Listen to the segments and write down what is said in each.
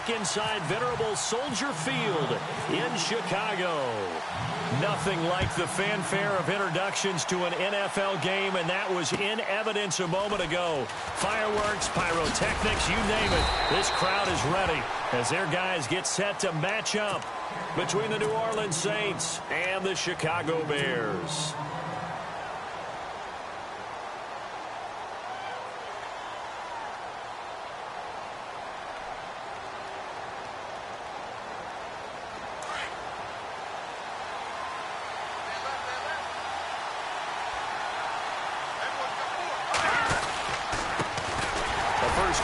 look inside venerable Soldier Field in Chicago. Nothing like the fanfare of introductions to an NFL game, and that was in evidence a moment ago. Fireworks, pyrotechnics, you name it. This crowd is ready as their guys get set to match up between the New Orleans Saints and the Chicago Bears.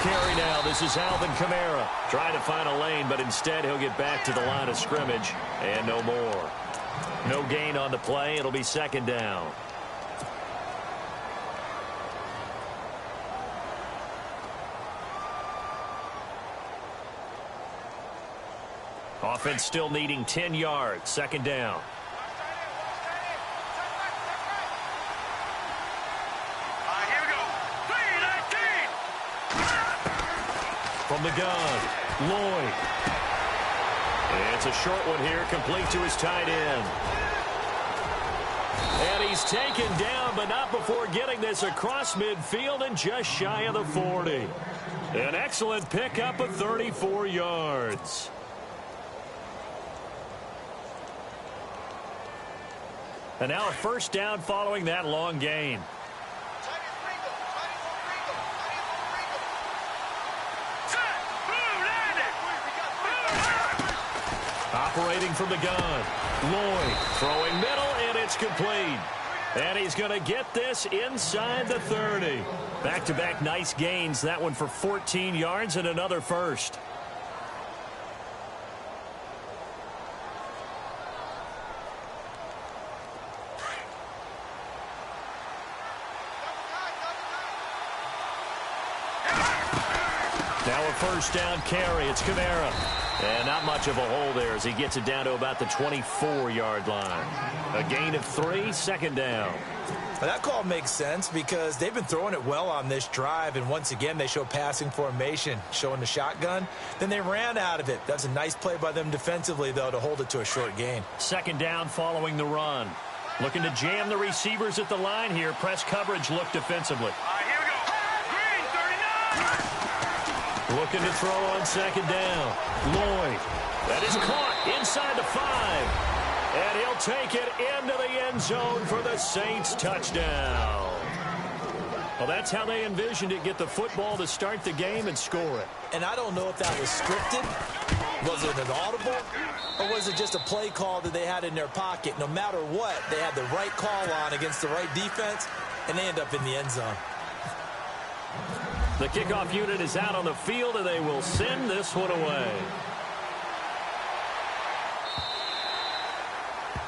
Carry now. This is Alvin Kamara trying to find a lane, but instead he'll get back to the line of scrimmage and no more. No gain on the play. It'll be second down. Offense still needing 10 yards. Second down. From the gun, Lloyd. It's a short one here, complete to his tight end. And he's taken down, but not before getting this across midfield and just shy of the 40. An excellent pickup of 34 yards. And now a first down following that long gain. Operating from the gun. Lloyd throwing middle, and it's complete. And he's going to get this inside the 30. Back-to-back nice gains. That one for 14 yards and another first. Now a first down carry. It's Kamara. And not much of a hole there as he gets it down to about the 24-yard line. A gain of 3, second down. Well, that call makes sense because they've been throwing it well on this drive, and once again they show passing formation, showing the shotgun. Then they ran out of it. That's a nice play by them defensively, though, to hold it to a short gain. Second down following the run. Looking to jam the receivers at the line here. Press coverage look defensively. Here we go. Green, 39! Looking to throw on second down. Lloyd. That is caught inside the 5. And he'll take it into the end zone for the Saints touchdown. Well, that's how they envisioned it. Get the football to start the game and score it. And I don't know if that was scripted. Was it an audible? Or was it just a play call that they had in their pocket? No matter what, they had the right call on against the right defense, and they end up in the end zone. The kickoff unit is out on the field, and they will send this one away.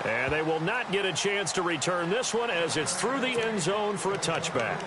And they will not get a chance to return this one as it's through the end zone for a touchback.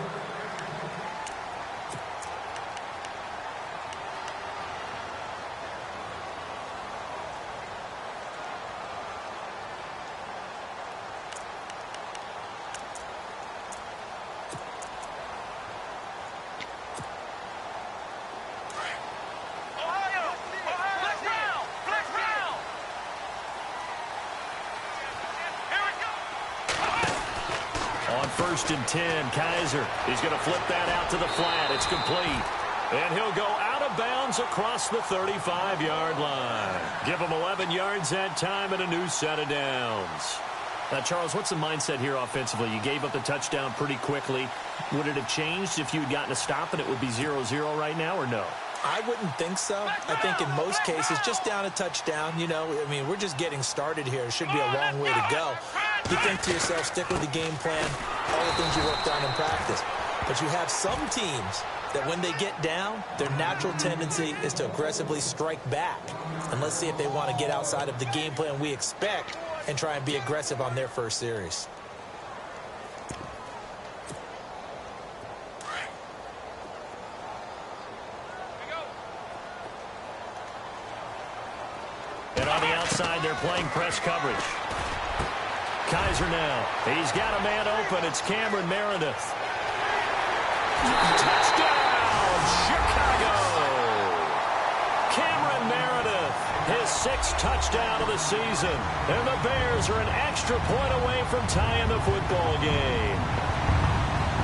First and 10, Kaiser. He's going to flip that out to the flat. It's complete. And he'll go out of bounds across the 35-yard line. Give him 11 yards that time and a new set of downs. Now, Charles, what's the mindset here offensively? You gave up the touchdown pretty quickly. Would it have changed if you had gotten a stop and it would be 0-0 right now, or no? I wouldn't think so. I think in most cases, just down a touchdown, you know, I mean, we're just getting started here. It should be a long way to go. You think to yourself, stick with the game plan, all the things you worked on in practice. But you have some teams that when they get down, their natural tendency is to aggressively strike back. And let's see if they want to get outside of the game plan we expect and try and be aggressive on their first series. And on the outside, they're playing press coverage. Kaiser now. He's got a man open. It's Cameron Meredith. Touchdown, Chicago! Cameron Meredith, his 6th touchdown of the season. And the Bears are an extra point away from tying the football game.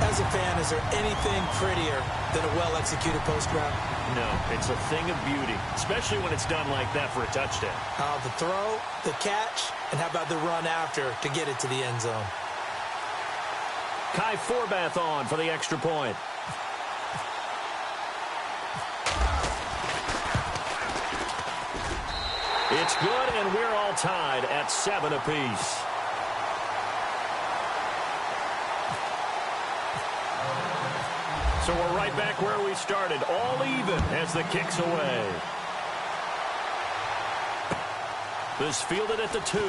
As a fan, is there anything prettier than a well-executed post route? No, it's a thing of beauty, especially when it's done like that for a touchdown. The throw, the catch, and how about the run after to get it to the end zone? Kai Forbath on for the extra point. It's good, and we're all tied at 7 apiece. So we're right back where we started, all even as the kick's away. This fielded at the 2.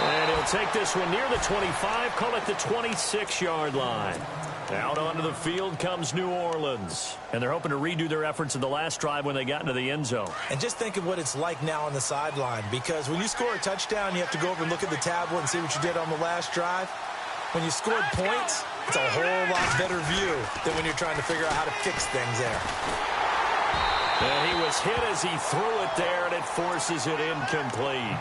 And he'll take this one near the 25, call it the 26-yard line. Out onto the field comes New Orleans. And they're hoping to redo their efforts in the last drive when they got into the end zone. And just think of what it's like now on the sideline, because when you score a touchdown, you have to go over and look at the tablet and see what you did on the last drive. When you scored points, it's a whole lot better view than when you're trying to figure out how to fix things there. And he was hit as he threw it there, and it forces it incomplete.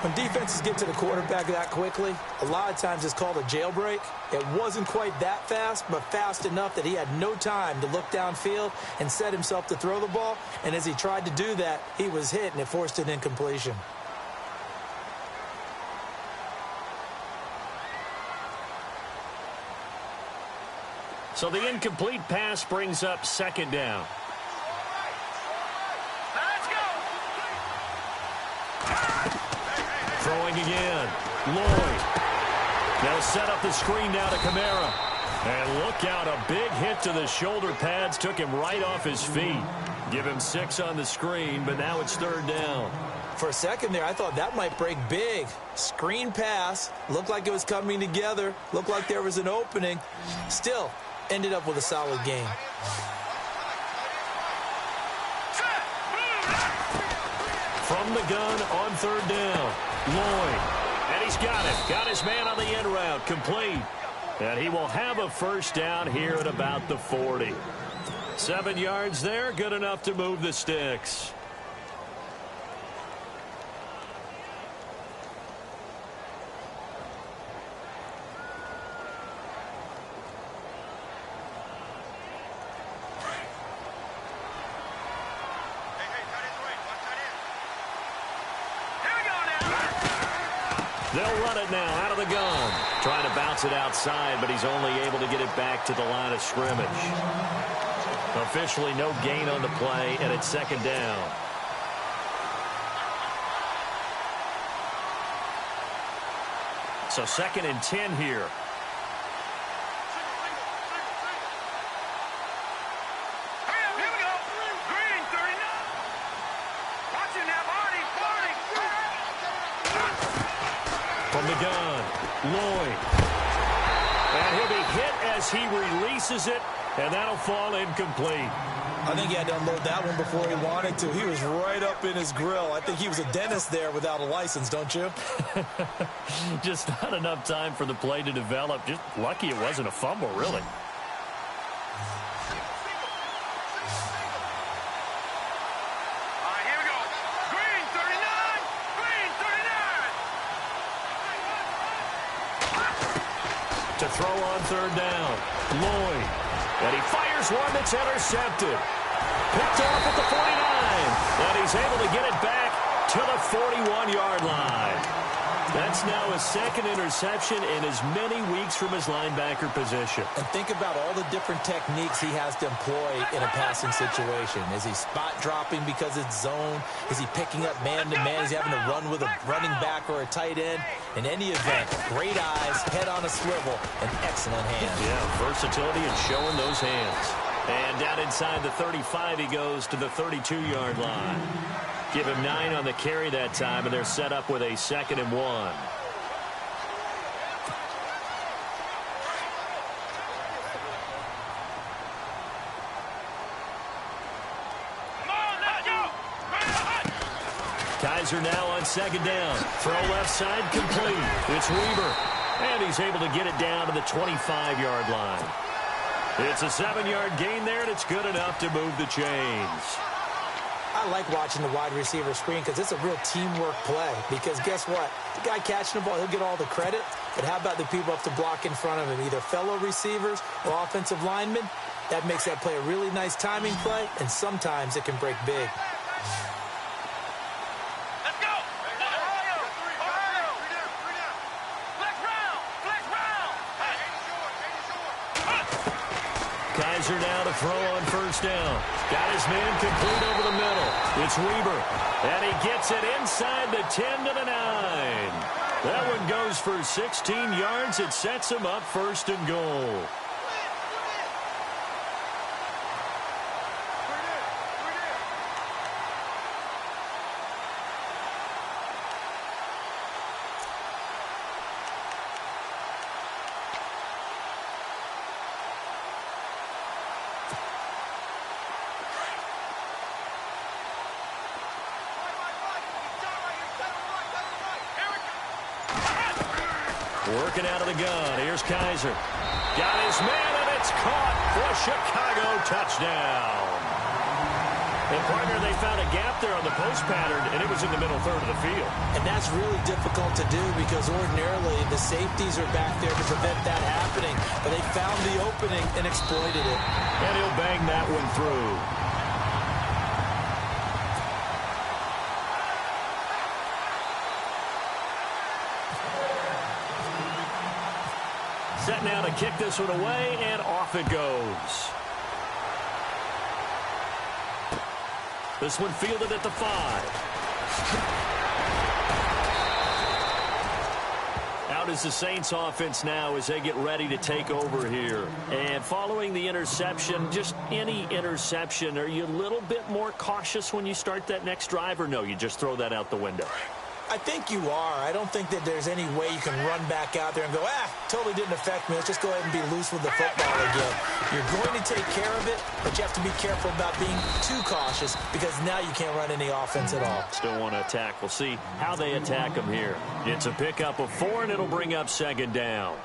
When defenses get to the quarterback that quickly, a lot of times it's called a jailbreak. It wasn't quite that fast, but fast enough that he had no time to look downfield and set himself to throw the ball. And as he tried to do that, he was hit, and it forced an incompletion. So the incomplete pass brings up 2nd down. Let's go. Throwing again. Lloyd. They'll set up the screen now to Kamara. And look out, a big hit to the shoulder pads took him right off his feet. Give him 6 on the screen, but now it's 3rd down. For a second there, I thought that might break big. Screen pass. Looked like it was coming together. Looked like there was an opening. Still, ended up with a solid game. From the gun on 3rd down. Lloyd. And he's got it. Got his man on the end route. Complete. And he will have a 1st down here at about the 40. 7 yards there. Good enough to move the sticks. They'll run it now out of the gun. Trying to bounce it outside, but he's only able to get it back to the line of scrimmage. Officially no gain on the play, and it's 2nd down. So 2nd and 10 here. From the gun, Lloyd. And he'll be hit as he releases it, and that'll fall incomplete. I think he had to unload that one before he wanted to. He was right up in his grill. I think he was a dentist there without a license, don't you? Just not enough time for the play to develop. Just lucky it wasn't a fumble, really. To throw on 3rd down. Lloyd. And he fires one that's intercepted. Picked off at the 49. And he's able to get it back to the 41-yard line. That's now his 2nd interception in as many weeks from his linebacker position. And think about all the different techniques he has to employ in a passing situation. Is he spot dropping because it's zone? Is he picking up man-to-man? Is he having to run with a running back or a tight end? In any event, great eyes, head on a swivel, and excellent hands. Yeah, versatility and showing those hands. And down inside the 35, he goes to the 32-yard line. Give him 9 on the carry that time, and they're set up with a 2nd and 1. Kaiser now on 2nd down. Throw left side complete. It's Weaver. And he's able to get it down to the 25-yard line. It's a 7-yard gain there, and it's good enough to move the chains. I like watching the wide receiver screen because it's a real teamwork play. Because guess what? The guy catching the ball, he'll get all the credit. But how about the people up to block in front of him, either fellow receivers or offensive linemen? That makes that play a really nice timing play, and sometimes it can break big. Let's go! Ohio! Ohio! Flex round! Flex round! Kaiser now to throw on first down. Got his man complete over the middle. It's Weber. And he gets it inside the 10 to the 9. That one goes for 16 yards. It sets him up first and goal. Working out of the gun. Here's Kaiser. Got his man, and it's caught for a Chicago touchdown. And, partner, they found a gap there on the post pattern, and it was in the middle third of the field. And that's really difficult to do because ordinarily the safeties are back there to prevent that happening. But they found the opening and exploited it. And he'll bang that one through. Set now to kick this one away, and off it goes. This one fielded at the 5. Out is the Saints offense now as they get ready to take over here. And following the interception, just any interception, are you a little bit more cautious when you start that next drive, or no, you just throw that out the window? I think you are. I don't think that there's any way you can run back out there and go, totally didn't affect me. Let's just go ahead and be loose with the football again. You're going to take care of it, but you have to be careful about being too cautious because now you can't run any offense at all. Still want to attack. We'll see how they attack him here. It's a pickup of 4, and it'll bring up second down.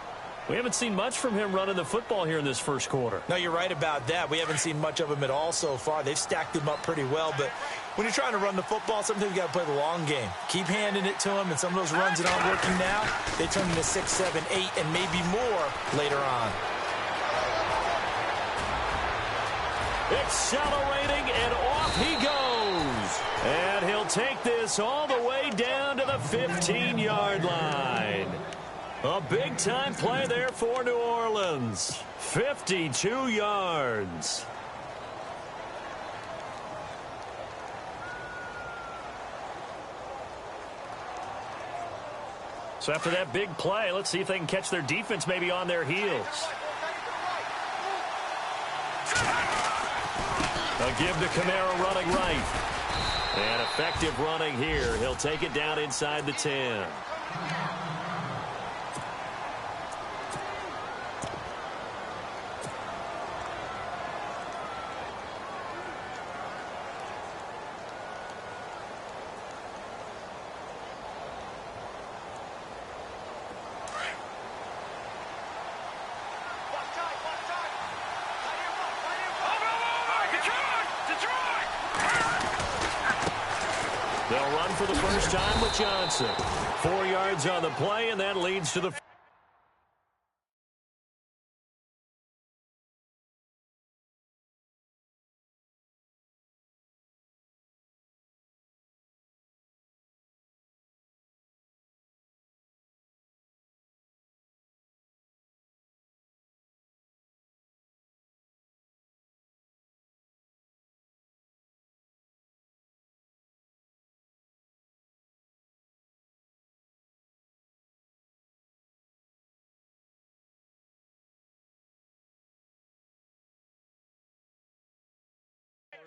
We haven't seen much from him running the football here in this first quarter. No, you're right about that. We haven't seen much of him at all so far. They've stacked him up pretty well, but when you're trying to run the football, sometimes you got to play the long game. Keep handing it to him, and some of those runs that aren't working now, they turn into 6, 7, 8, and maybe more later on. Accelerating, and off he goes. And he'll take this all the way down to the 15-yard line. A big-time play there for New Orleans. 52 yards. So after that big play, let's see if they can catch their defense maybe on their heels. A give to Kamara running right. And effective running here. He'll take it down inside the 10. They'll run for the first time with Johnson. 4 yards on the play, and that leads to the...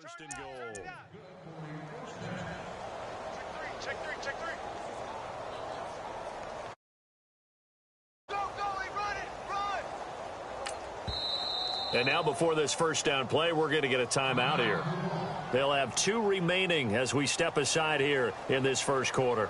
First and goal. Check three. Go, run it, run! And now before this first down play, we're going to get a timeout here. They'll have 2 remaining as we step aside here in this first quarter.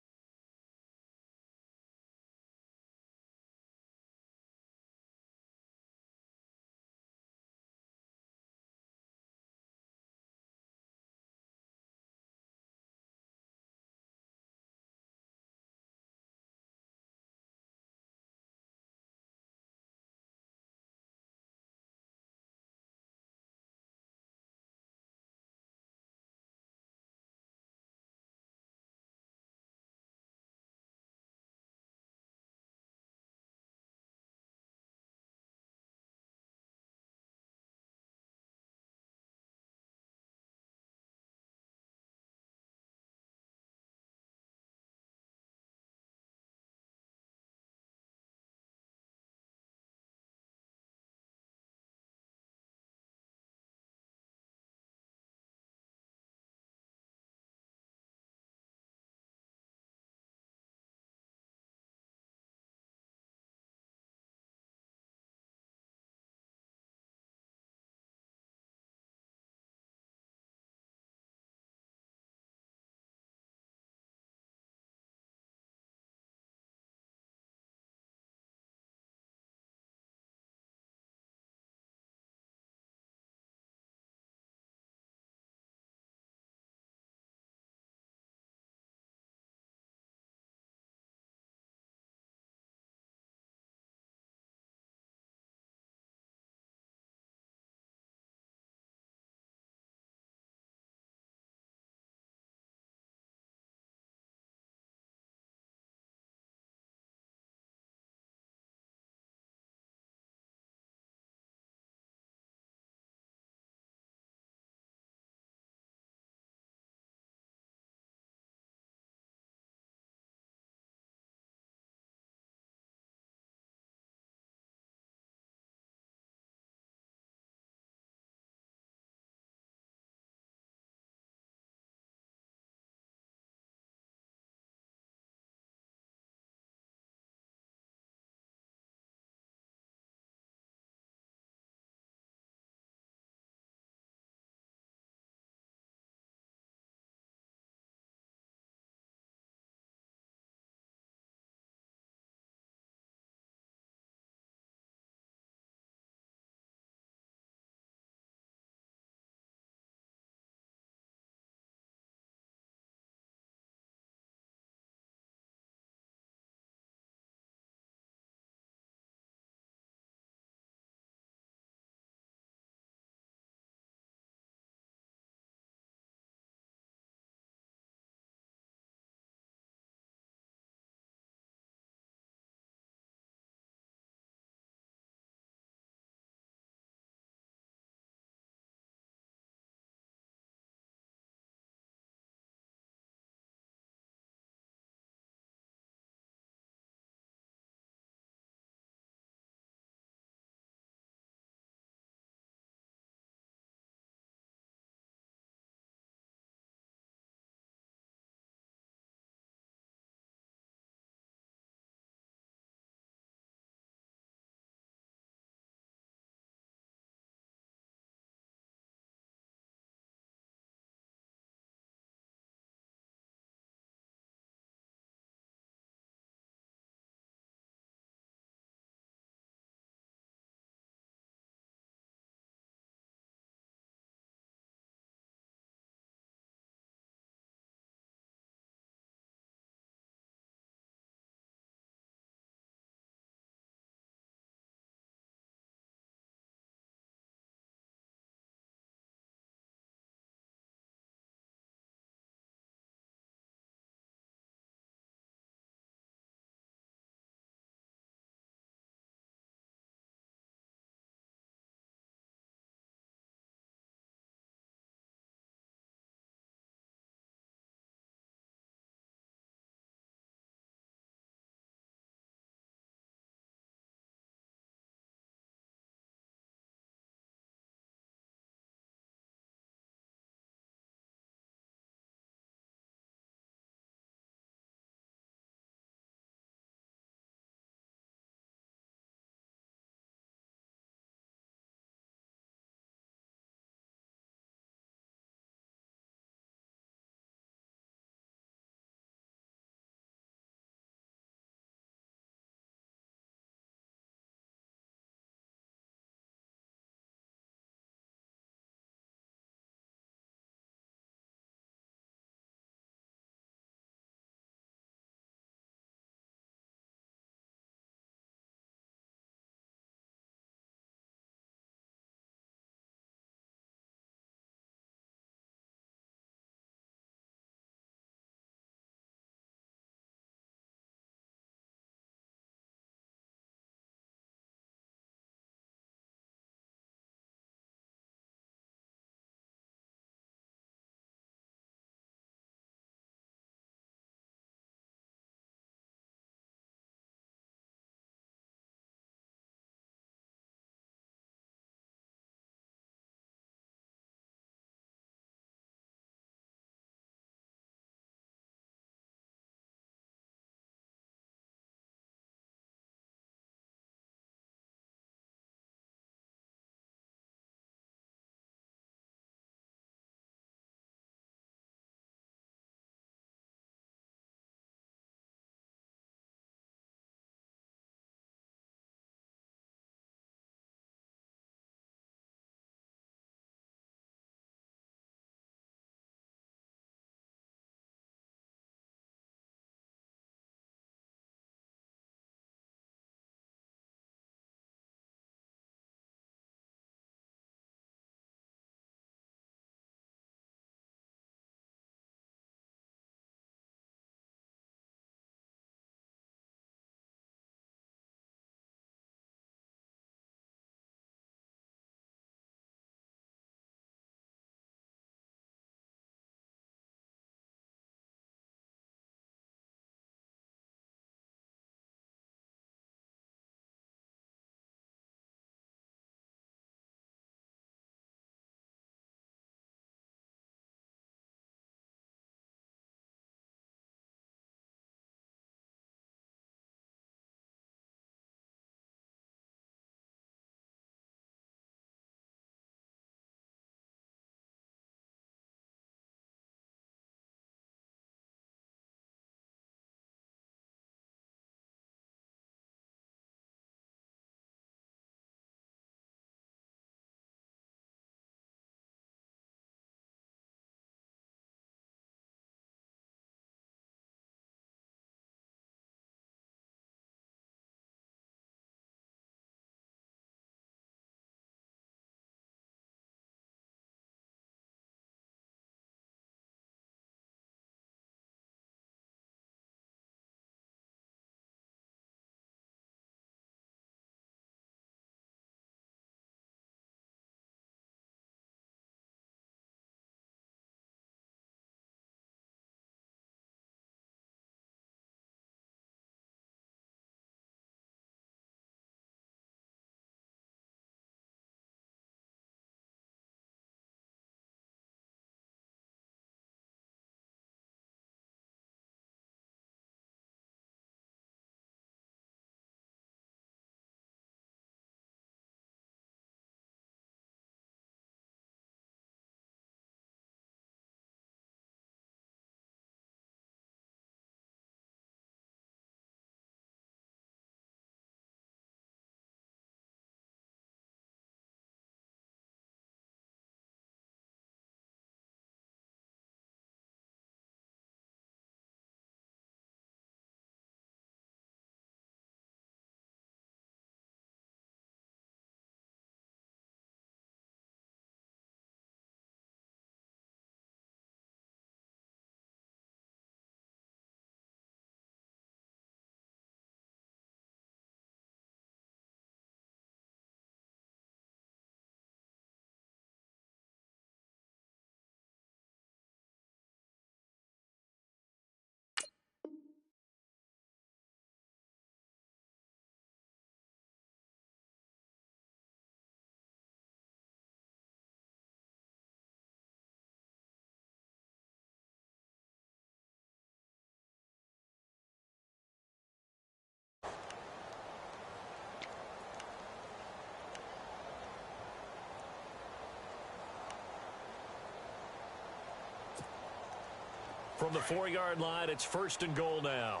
From the 4-yard line, it's 1st and goal now.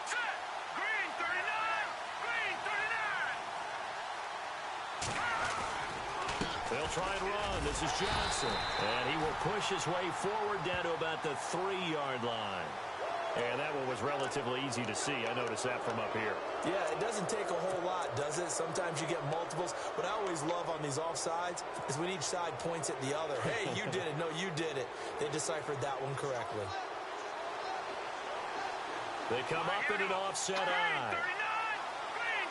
Set. Green 39. Green 39. They'll try and run. This is Johnson. And he will push his way forward down to about the 3-yard line. And that one was relatively easy to see. I noticed that from up here. Yeah, it doesn't take a whole lot, does it? Sometimes you get multiples. What I always love on these offsides is when each side points at the other. Hey, you did it. No, you did it. They deciphered that one correctly. They come up in an offset eye. Green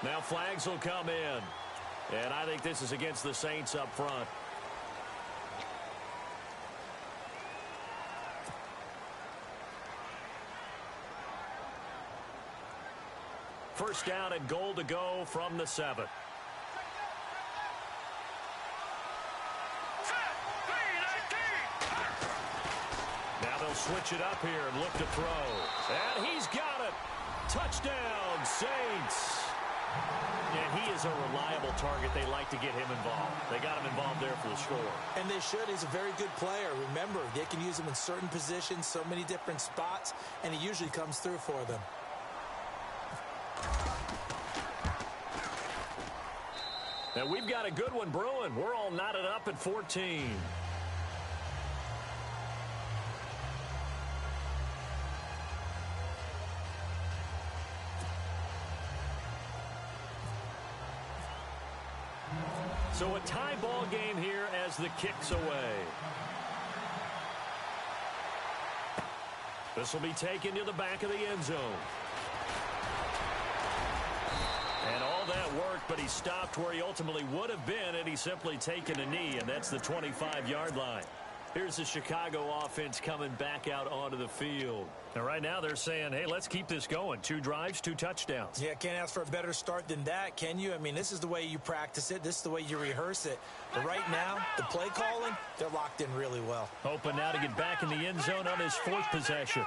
39. Now flags will come in. And I think this is against the Saints up front. First down and goal to go from the 7. Now they'll switch it up here and look to throw. And he's got it. Touchdown, Saints. And he is a reliable target. They like to get him involved. They got him involved there for the score. And they should. He's a very good player. Remember, they can use him in certain positions, so many different spots, and he usually comes through for them. And we've got a good one brewing. We're all knotted up at 14. So a tie ball game here as the kick's away. This will be taken to the back of the end zone. And all that worked, but he stopped where he ultimately would have been had he simply taken a knee, and that's the 25-yard line. Here's the Chicago offense coming back out onto the field. And right now they're saying, hey, let's keep this going. 2 drives, 2 touchdowns. Yeah, can't ask for a better start than that, can you? I mean, this is the way you practice it. This is the way you rehearse it. But right now, the play calling, they're locked in really well. Hoping now to get back in the end zone on his 4th possession.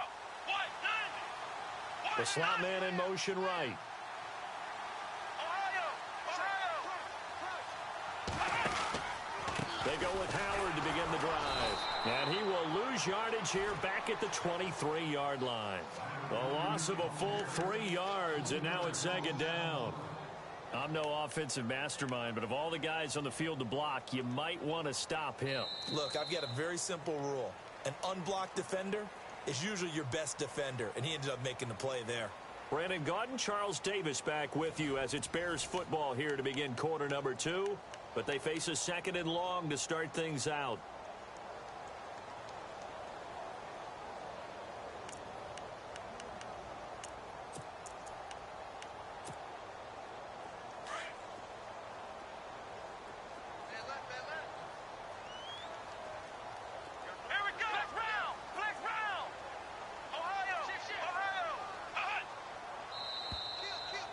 The slot man in motion right. They go with Howard to begin the drive. And he will lose yardage here back at the 23-yard line. A loss of a full 3 yards, and now it's 2nd down. I'm no offensive mastermind, but of all the guys on the field to block, you might want to stop him. Look, I've got a very simple rule. An unblocked defender is usually your best defender, and he ended up making the play there. Brandon Gaudin, Charles Davis back with you as it's Bears football here to begin quarter number 2. But they face a 2nd and long to start things out.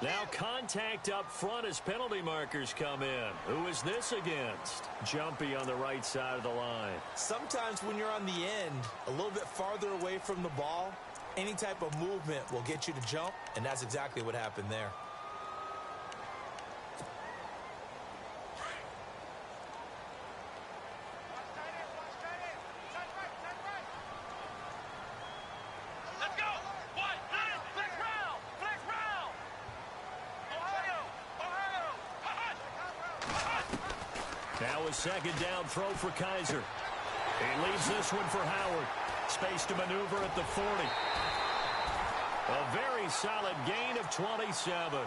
Now contact up front as penalty markers come in. Who is this against? Jumpy on the right side of the line. Sometimes when you're on the end, a little bit farther away from the ball, any type of movement will get you to jump, and that's exactly what happened there. Now a 2nd down throw for Kaiser. He leaves this one for Howard. Space to maneuver at the 40. A very solid gain of 27.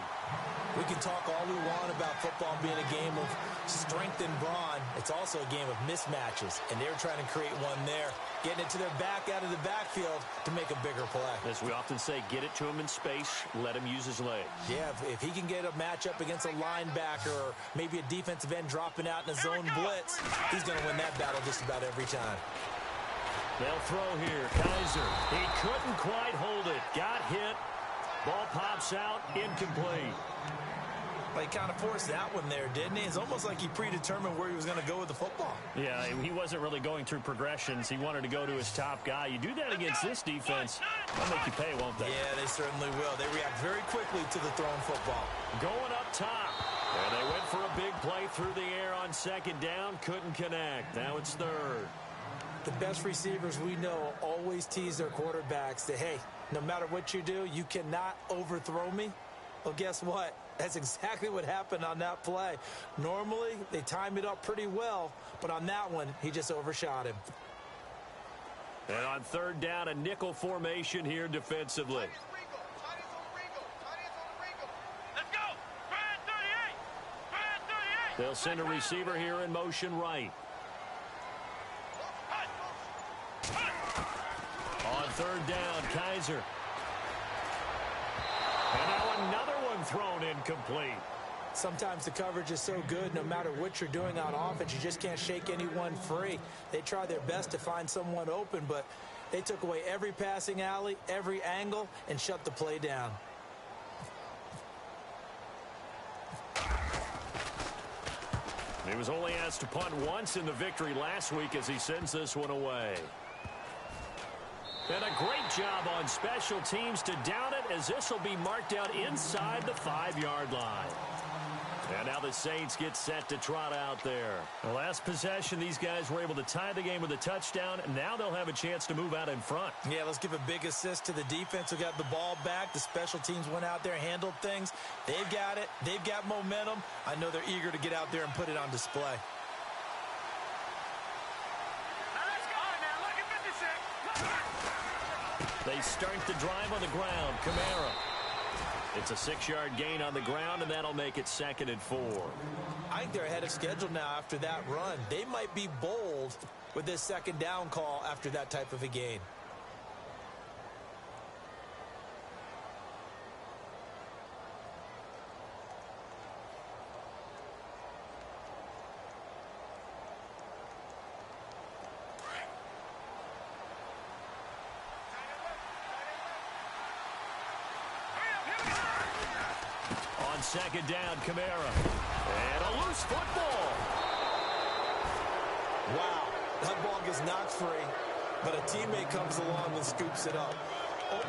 We can talk all we want about football being a game of strength and brawn. It's also a game of mismatches, and they're trying to create one there, getting it to their back out of the backfield to make a bigger play. As we often say, get it to him in space, let him use his legs. Yeah, if he can get a matchup against a linebacker or maybe a defensive end dropping out in a zone blitz, he's going to win that battle just about every time. They'll throw here. Kaiser. He couldn't quite hold it. Got hit. Ball pops out. Incomplete. Well, he kind of forced that one there, didn't he? It's almost like he predetermined where he was going to go with the football. Yeah, he wasn't really going through progressions. He wanted to go to his top guy. You do that against this defense, they'll make you pay, won't they? Yeah, they certainly will. They react very quickly to the thrown football. Going up top. And they went for a big play through the air on second down. Couldn't connect. Now it's third. The best receivers we know always tease their quarterbacks that, hey, no matter what you do, you cannot overthrow me. Well, guess what? That's exactly what happened on that play. Normally, they time it up pretty well, but on that one, he just overshot him. And on third down, a nickel formation here defensively. Let's go. Brad 38. Brad 38. They'll send a receiver here in motion right. On third down, Kaiser. And now another one thrown incomplete. Sometimes the coverage is so good, no matter what you're doing on offense, you just can't shake anyone free. They try their best to find someone open, but they took away every passing alley, every angle, and shut the play down. He was only asked to punt once in the victory last week as he sends this one away. And a great job on special teams to down it, as this will be marked out inside the 5-yard line. And now the Saints get set to trot out there. The last possession, these guys were able to tie the game with a touchdown. Now they'll have a chance to move out in front. Yeah, let's give a big assist to the defense who got the ball back. The special teams went out there, handled things. They've got it. They've got momentum. I know they're eager to get out there and put it on display. They start the drive on the ground. Kamara. It's a 6-yard gain on the ground, and that'll make it 2nd and 4. I think they're ahead of schedule now after that run. They might be bold with this second down call after that type of a gain. Second down, Kamara. And a loose football. Wow, that ball gets knocked free, but a teammate comes along and scoops it up.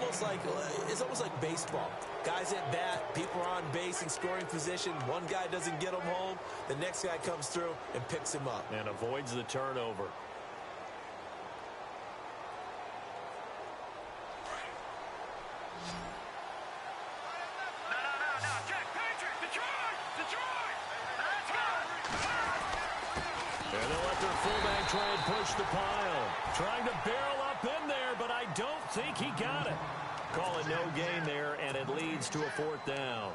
It's almost like baseball. Guys at bat, people are on base in scoring position. One guy doesn't get him home. The next guy comes through and picks him up. And avoids the turnover. Try and push the pile. Trying to barrel up in there, but I don't think he got it. Call it no gain there, and it leads to a 4th down.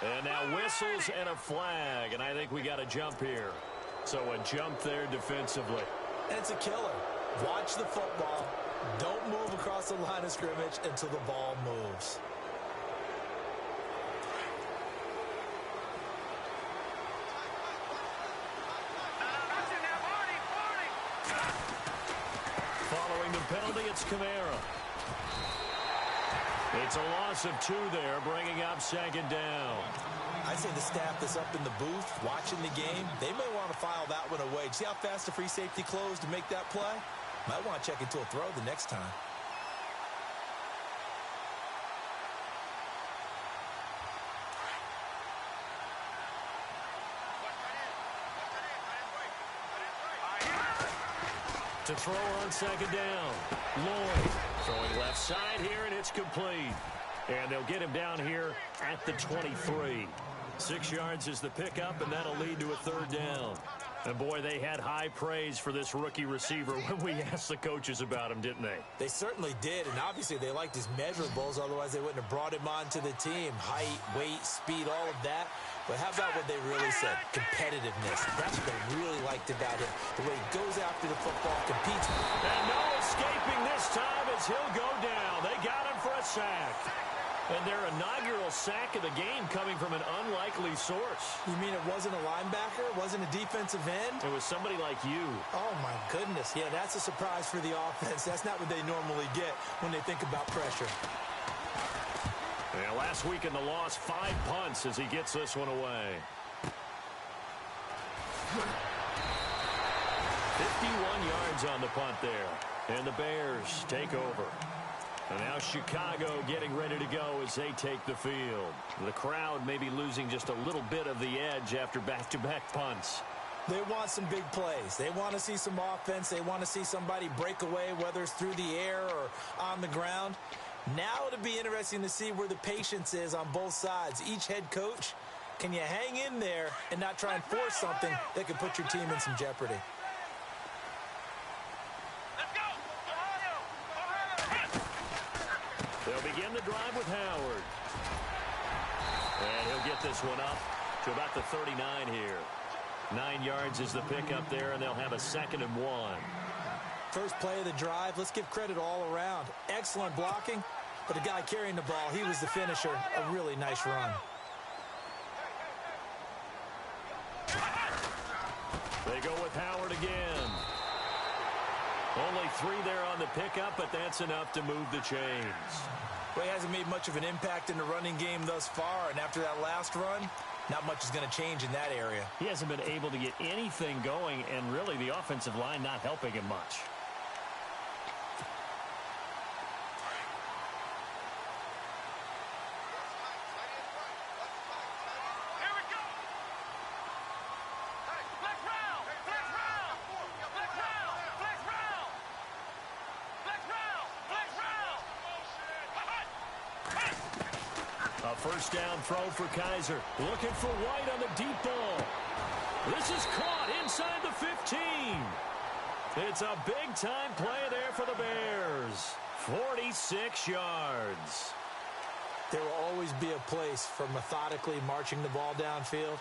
And now whistles and a flag, and I think we got a jump here. So a jump there defensively. And it's a killer. Watch the football. Don't move across the line of scrimmage until the ball moves. Following the penalty, it's Kamara. It's a loss of 2 there, bringing up 2nd down. I say the staff that's up in the booth watching the game, they may want to file that one away. See how fast the free safety closed to make that play? Might want to check into a throw the next time. To throw on 2nd down. Lloyd throwing left side here, and it's complete. And they'll get him down here at the 23. 6 yards is the pickup, and that'll lead to a 3rd down. And, boy, they had high praise for this rookie receiver when we asked the coaches about him, didn't they? They certainly did, and obviously they liked his measurables. Otherwise, they wouldn't have brought him onto the team. Height, weight, speed, all of that. But how about what they really said? Competitiveness. That's what they really liked about him. The way he goes after the football, competes. And no escaping this time as he'll go down. They got him for a sack. And their inaugural sack of the game coming from an unlikely source. You mean it wasn't a linebacker? It wasn't a defensive end? It was somebody like you. Oh, my goodness. Yeah, that's a surprise for the offense. That's not what they normally get when they think about pressure. Yeah, last week in the loss, 5 punts as he gets this one away. 51 yards on the punt there. And the Bears take over. And now Chicago getting ready to go as they take the field. The crowd may be losing just a little bit of the edge after back-to-back punts. They want some big plays. They want to see some offense. They want to see somebody break away, whether it's through the air or on the ground. Now it'll be interesting to see where the patience is on both sides. Each head coach, can you hang in there and not try and force something that could put your team in some jeopardy? They'll begin the drive with Howard. And he'll get this one up to about the 39 here. 9 yards is the pickup there, and they'll have a 2nd and 1. First play of the drive, let's give credit all around. Excellent blocking, but the guy carrying the ball, he was the finisher. A really nice run. They go with Howard again. Only 3 there on the pickup, but that's enough to move the chains. Well, he hasn't made much of an impact in the running game thus far, and after that last run, not much is going to change in that area. He hasn't been able to get anything going, and really the offensive line not helping him much. A first down throw for Kaiser. Looking for White on the deep ball. This is caught inside the 15. It's a big-time play there for the Bears. 46 yards. There will always be a place for methodically marching the ball downfield.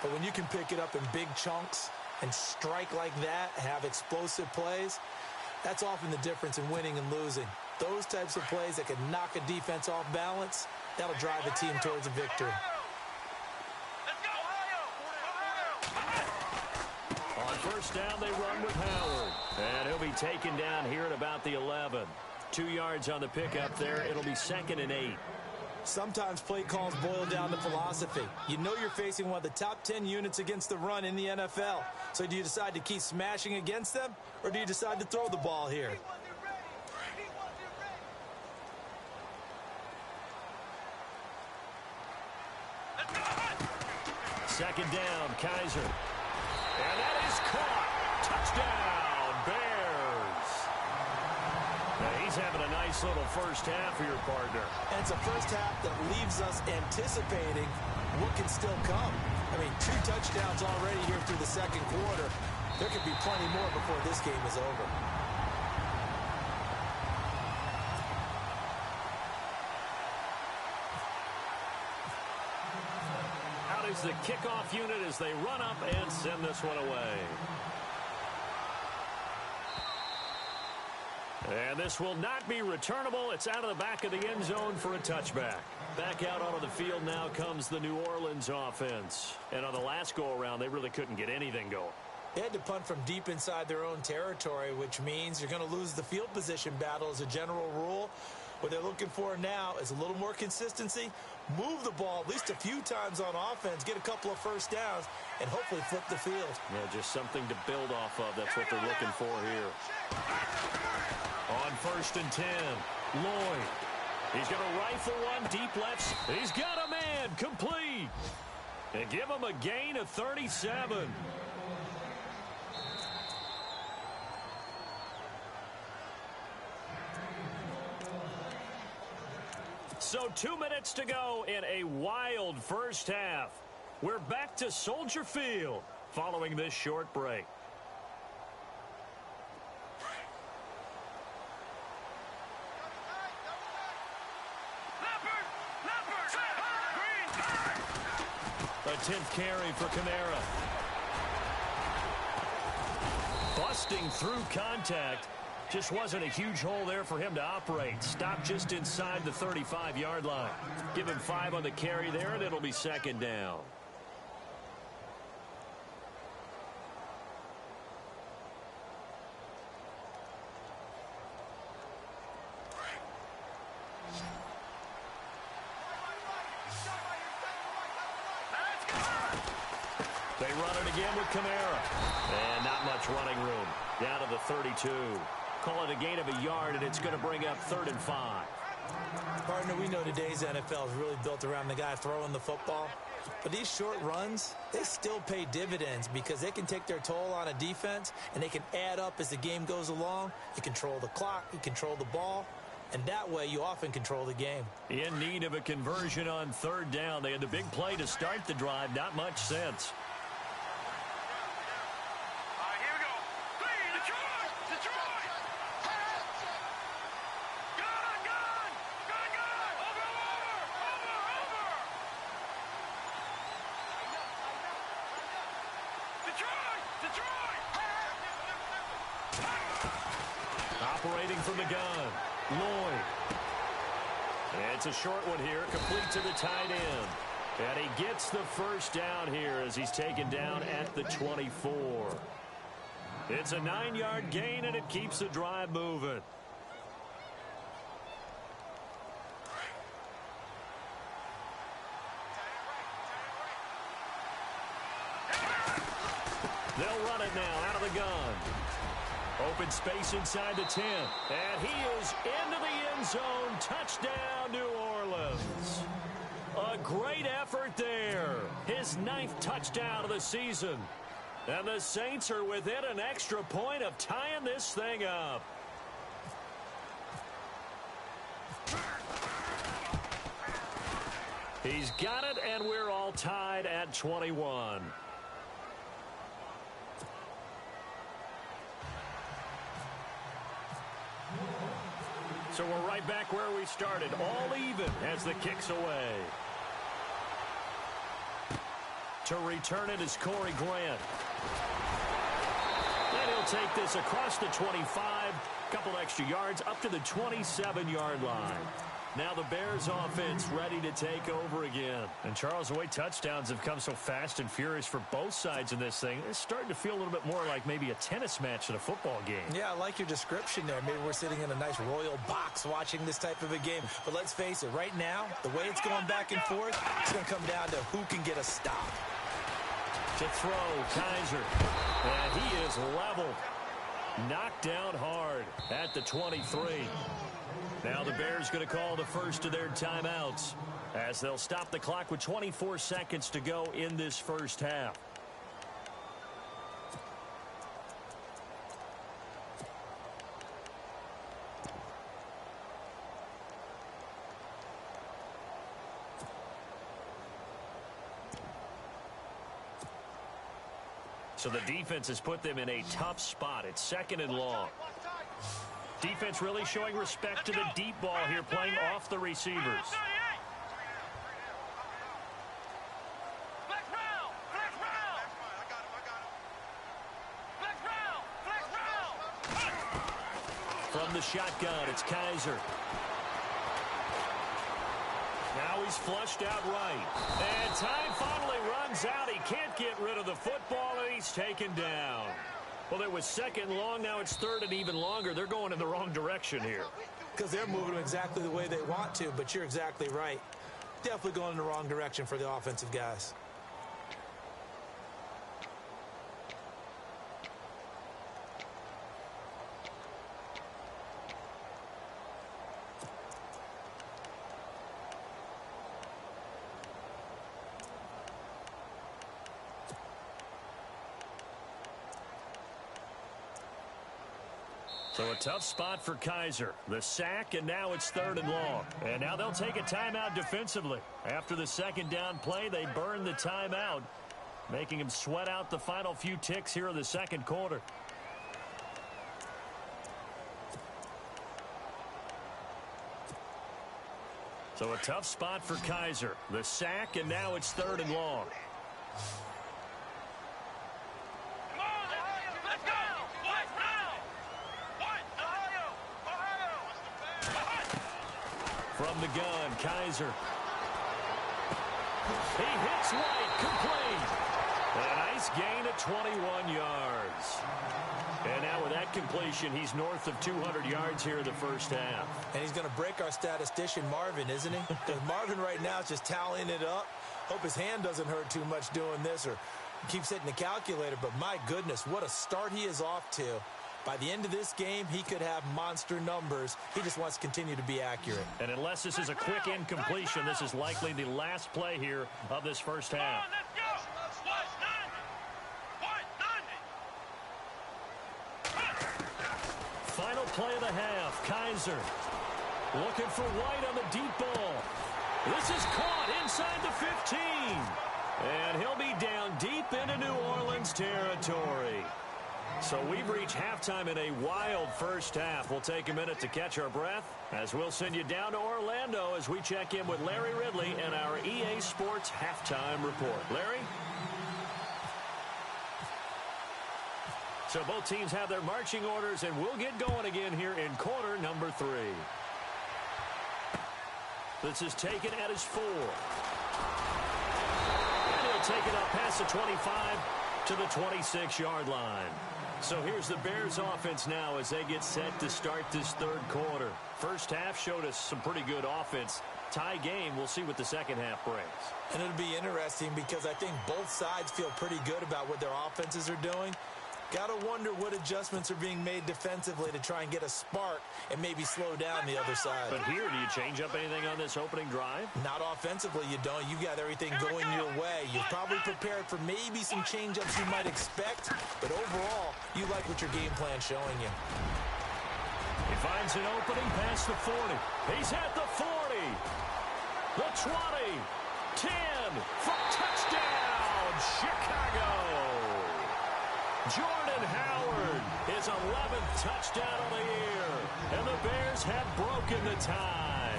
But when you can pick it up in big chunks and strike like that, have explosive plays, that's often the difference in winning and losing. Those types of plays that can knock a defense off balance, that'll drive a team towards a victory. On first down, they run with Howard. And he'll be taken down here at about the 11. 2 yards on the pickup there. It'll be 2nd and 8. Sometimes play calls boil down to philosophy. You know you're facing one of the top 10 units against the run in the NFL. So do you decide to keep smashing against them, or do you decide to throw the ball here? Second down, Kaiser. And that is caught. Touchdown, Bears. Now he's having a nice little first half for your partner. And it's a first half that leaves us anticipating what can still come. I mean, 2 touchdowns already here through the second quarter. There could be plenty more before this game is over. Is the kickoff unit as they run up and send this one away. And this will not be returnable. It's out of the back of the end zone for a touchback. Back out onto the field now comes the New Orleans offense. And on the last go-around, they really couldn't get anything going. They had to punt from deep inside their own territory, which means you're going to lose the field position battle as a general rule. What they're looking for now is a little more consistency, move the ball at least a few times on offense, get a couple of first downs, and hopefully flip the field. Yeah, just something to build off of. That's what they're looking for here. On 1st and 10, Lloyd. He's going to rifle one deep left. He's got a man complete. And give him a gain of 37. So 2 minutes to go in a wild first half. We're back to Soldier Field following this short break. A 10th carry for Kamara. Busting through contact. Just wasn't a huge hole there for him to operate. Stopped just inside the 35-yard line. Give him 5 on the carry there, and it'll be second down. They run it again with Kamara. And not much running room. Down to the 32. Call it a gain of a yard, and it's going to bring up 3rd and 5. Partner, we know today's NFL is really built around the guy throwing the football. But these short runs, they still pay dividends because they can take their toll on a defense, and they can add up as the game goes along. You control the clock, you control the ball, and that way you often control the game. In need of a conversion on 3rd down. They had the big play to start the drive. Not much sense. Operating from the gun, Lloyd. It's a short one here, complete to the tight end. And he gets the first down here as he's taken down at the 24. It's a 9-yard gain, and it keeps the drive moving. They'll run it now out of the gun. Open space inside the 10. And he is into the end zone. Touchdown, New Orleans. A great effort there. His 9th touchdown of the season. And the Saints are within an extra point of tying this thing up. He's got it, and we're all tied at 21. So we're right back where we started, all even as the kick's away. To return it is Corey Grant. And he'll take this across the 25, couple extra yards, up to the 27-yard line. Now the Bears offense ready to take over again. And Charles, the way touchdowns have come so fast and furious for both sides in this thing, it's starting to feel a little bit more like maybe a tennis match than a football game. Yeah, I like your description there. Maybe we're sitting in a nice royal box watching this type of a game. But let's face it, right now, the way it's going back and forth, it's going to come down to who can get a stop. To throw, Kaiser. And he is leveled. Knocked down hard at the 23. Now the Bears going to call the first of their timeouts as they'll stop the clock with 24 seconds to go in this first half. So the defense has put them in a tough spot. It's 2nd and long. Defense really showing respect to the deep ball here, playing off the receivers. From the shotgun, it's Kaiser. Now he's flushed out right. And time finally runs out. He can't get rid of the football, and he's taken down. Well, it was 2nd long. Now it's 3rd and even longer. They're going in the wrong direction here. Because they're moving exactly the way they want to, but you're exactly right. Definitely going in the wrong direction for the offensive guys. So a tough spot for Kaiser. The sack, and now it's 3rd and long. And now they'll take a timeout defensively. After the 2nd down play, they burn the timeout, making him sweat out the final few ticks here in the 2nd quarter. So a tough spot for Kaiser. The sack, and now it's 3rd and long. From the gun, Kaiser. He hits White, complete. A nice gain of 21 yards. And now with that completion, he's north of 200 yards here in the first half. And he's going to break our statistician, Marvin, isn't he? Because Marvin right now is just tallying it up. Hope his hand doesn't hurt too much doing this or keeps hitting the calculator. But my goodness, what a start he is off to. By the end of this game, he could have monster numbers. He just wants to continue to be accurate. And unless this is a quick incompletion, this is likely the last play here of this first half. Final play of the half. Kaiser looking for White on the deep ball. This is caught inside the 15. And he'll be down deep into New Orleans territory. So we've reached halftime in a wild first half. We'll take a minute to catch our breath as we'll send you down to Orlando as we check in with Larry Ridley and our EA Sports halftime report. Larry? So both teams have their marching orders, and we'll get going again here in quarter number 3. This is taken at his 4. And he'll take it up past the 25 to the 26-yard line. So here's the Bears offense now as they get set to start this third quarter. First half showed us some pretty good offense. Tie game, we'll see what the second half brings. And it'll be interesting because I think both sides feel pretty good about what their offenses are doing. Got to wonder what adjustments are being made defensively to try and get a spark and maybe slow down the other side. But here, do you change up anything on this opening drive? Not offensively, you don't. You've got everything going your way. You've probably prepared for maybe some change-ups you might expect, but overall, you like what your game plan's showing you. He finds an opening past the 40. He's at the 40. The 20. 10. For touchdown, Chicago. Jordan Howard, his 11th touchdown of the year. And the Bears have broken the tie.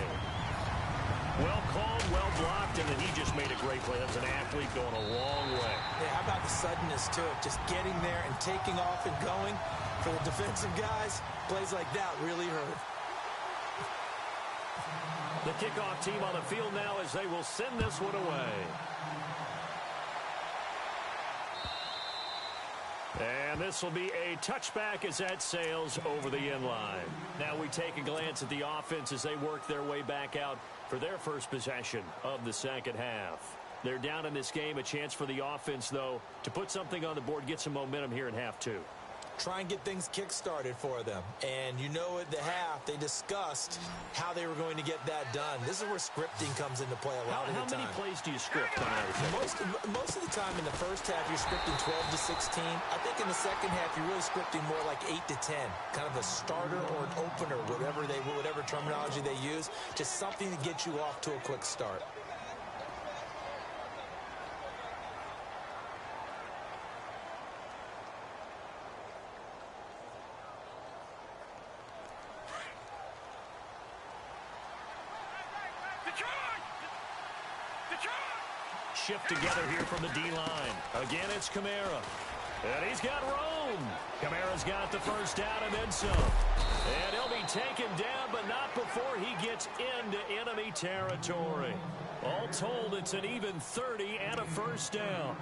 Well called, well blocked, and then he just made a great play. That's an athlete going a long way. Yeah, how about the suddenness to it? Just getting there and taking off and going. For the defensive guys, plays like that really hurt. The kickoff team on the field now as they will send this one away. And this will be a touchback as that sails over the end line. Now we take a glance at the offense as they work their way back out for their first possession of the second half. They're down in this game. A chance for the offense, though, to put something on the board, get some momentum here in half 2. Try and get things kick-started for them. And you know at the half, they discussed how they were going to get that done. This is where scripting comes into play a lot of the time. How many plays do you script coming out of the Most of the time in the first half, you're scripting 12 to 16. I think in the second half, you're really scripting more like 8 to 10. Kind of a starter or an opener, whatever terminology they use. Just something to get you off to a quick start. Shift together here from the D-line. Again, it's Kamara. And he's got room. Kamara's got the first down and then some. And he'll be taken down, but not before he gets into enemy territory. All told, it's an even 30 and a first down.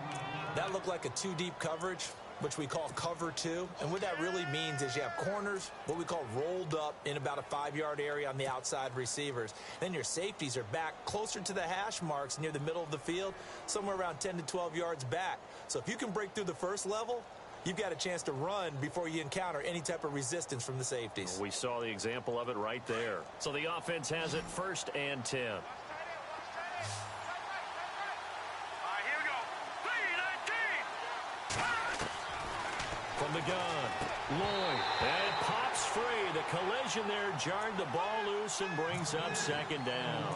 That looked like a 2-deep coverage, which we call cover 2. And what that really means is you have corners, what we call rolled up in about a 5-yard area on the outside receivers. Then your safeties are back closer to the hash marks near the middle of the field, somewhere around 10 to 12 yards back. So if you can break through the first level, you've got a chance to run before you encounter any type of resistance from the safeties. We saw the example of it right there. So the offense has it 1st and 10. From the gun, Lloyd, and it pops free. The collision there jarred the ball loose and brings up 2nd down.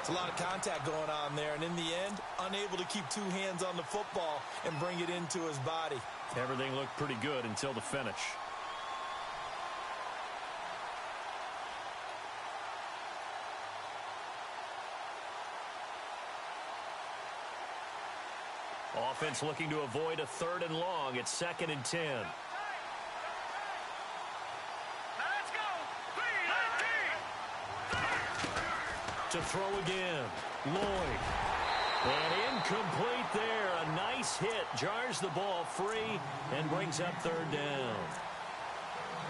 It's a lot of contact going on there, and in the end, unable to keep 2 hands on the football and bring it into his body. Everything looked pretty good until the finish. Offense looking to avoid a 3rd and long. It's 2nd and 10. Let's go. 3, 19. To throw again. Lloyd. And incomplete there. A nice hit. Jars the ball free and brings up third down.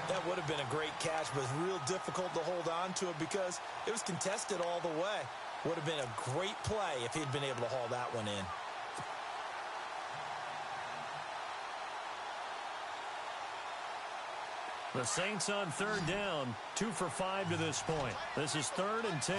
That would have been a great catch, but it's real difficult to hold on to it because it was contested all the way. Would have been a great play if he'd been able to haul that one in. The Saints on third down, 2 for 5 to this point. This is 3rd and 10.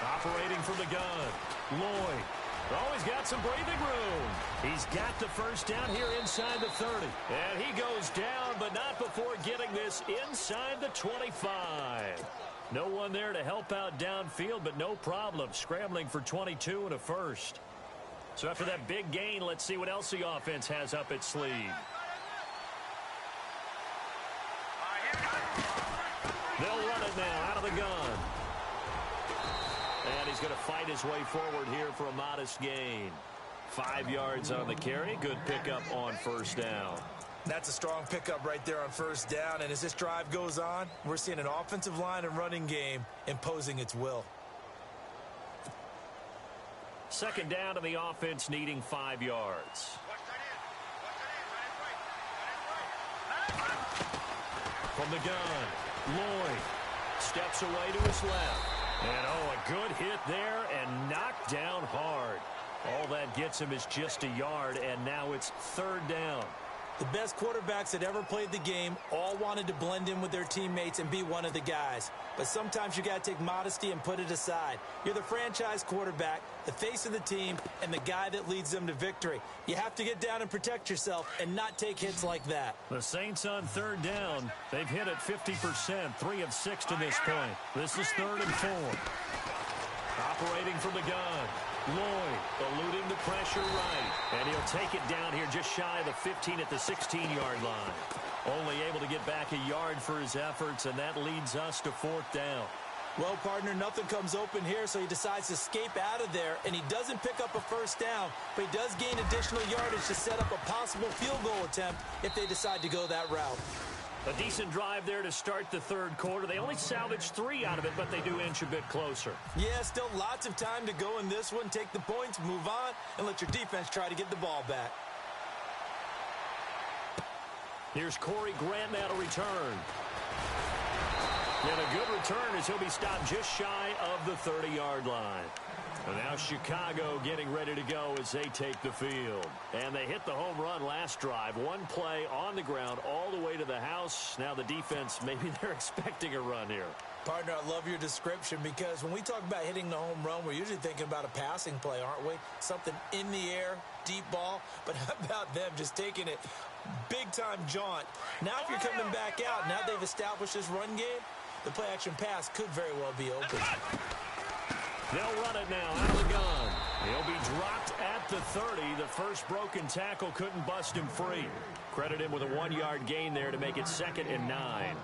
Operating from the gun, Lloyd. Oh, he's got some breathing room. He's got the first down here inside the 30. And he goes down, but not before getting this inside the 25. No one there to help out downfield, but no problem. Scrambling for 22 and a first. So after that big gain, let's see what else the offense has up its sleeve. They'll run it now out of the gun. And he's going to fight his way forward here for a modest gain. 5 yards on the carry. Good pickup on first down. That's a strong pickup right there on first down. And as this drive goes on, we're seeing an offensive line and running game imposing its will. Second down to the offense needing 5 yards. From the gun, Lloyd steps away to his left. And, oh, a good hit there and knocked down hard. All that gets him is just a yard, and now it's third down. The best quarterbacks that ever played the game all wanted to blend in with their teammates and be one of the guys. But sometimes you got to take modesty and put it aside. You're the franchise quarterback, the face of the team, and the guy that leads them to victory. You have to get down and protect yourself and not take hits like that. The Saints on third down. They've hit it 50%, 3 of 6 to this point. This is 3rd and 4. Operating from the gun. Lloyd eluding the pressure right. And he'll take it down here just shy of the 15 at the 16-yard line. Only able to get back a yard for his efforts, and that leads us to 4th down. Well, partner, nothing comes open here, so he decides to escape out of there, and he doesn't pick up a first down, but he does gain additional yardage to set up a possible field goal attempt if they decide to go that route. A decent drive there to start the third quarter. They only salvaged 3 out of it, but they do inch a bit closer. Yeah, still lots of time to go in this one. Take the points, move on, and let your defense try to get the ball back. Here's Corey Grant now to return. And a good return as he'll be stopped just shy of the 30-yard line. And now Chicago getting ready to go as they take the field. And they hit the home run last drive. One play on the ground all the way to the house. Now the defense, maybe they're expecting a run here. Partner, I love your description because when we talk about hitting the home run, we're usually thinking about a passing play, aren't we? Something in the air, deep ball. But how about them just taking it big-time jaunt? Now if you're coming back out, now they've established this run game, the play-action pass could very well be open. They'll run it now out of the gun. He'll be dropped at the 30. The first broken tackle couldn't bust him free. Credit him with a 1-yard gain there to make it 2nd and 9.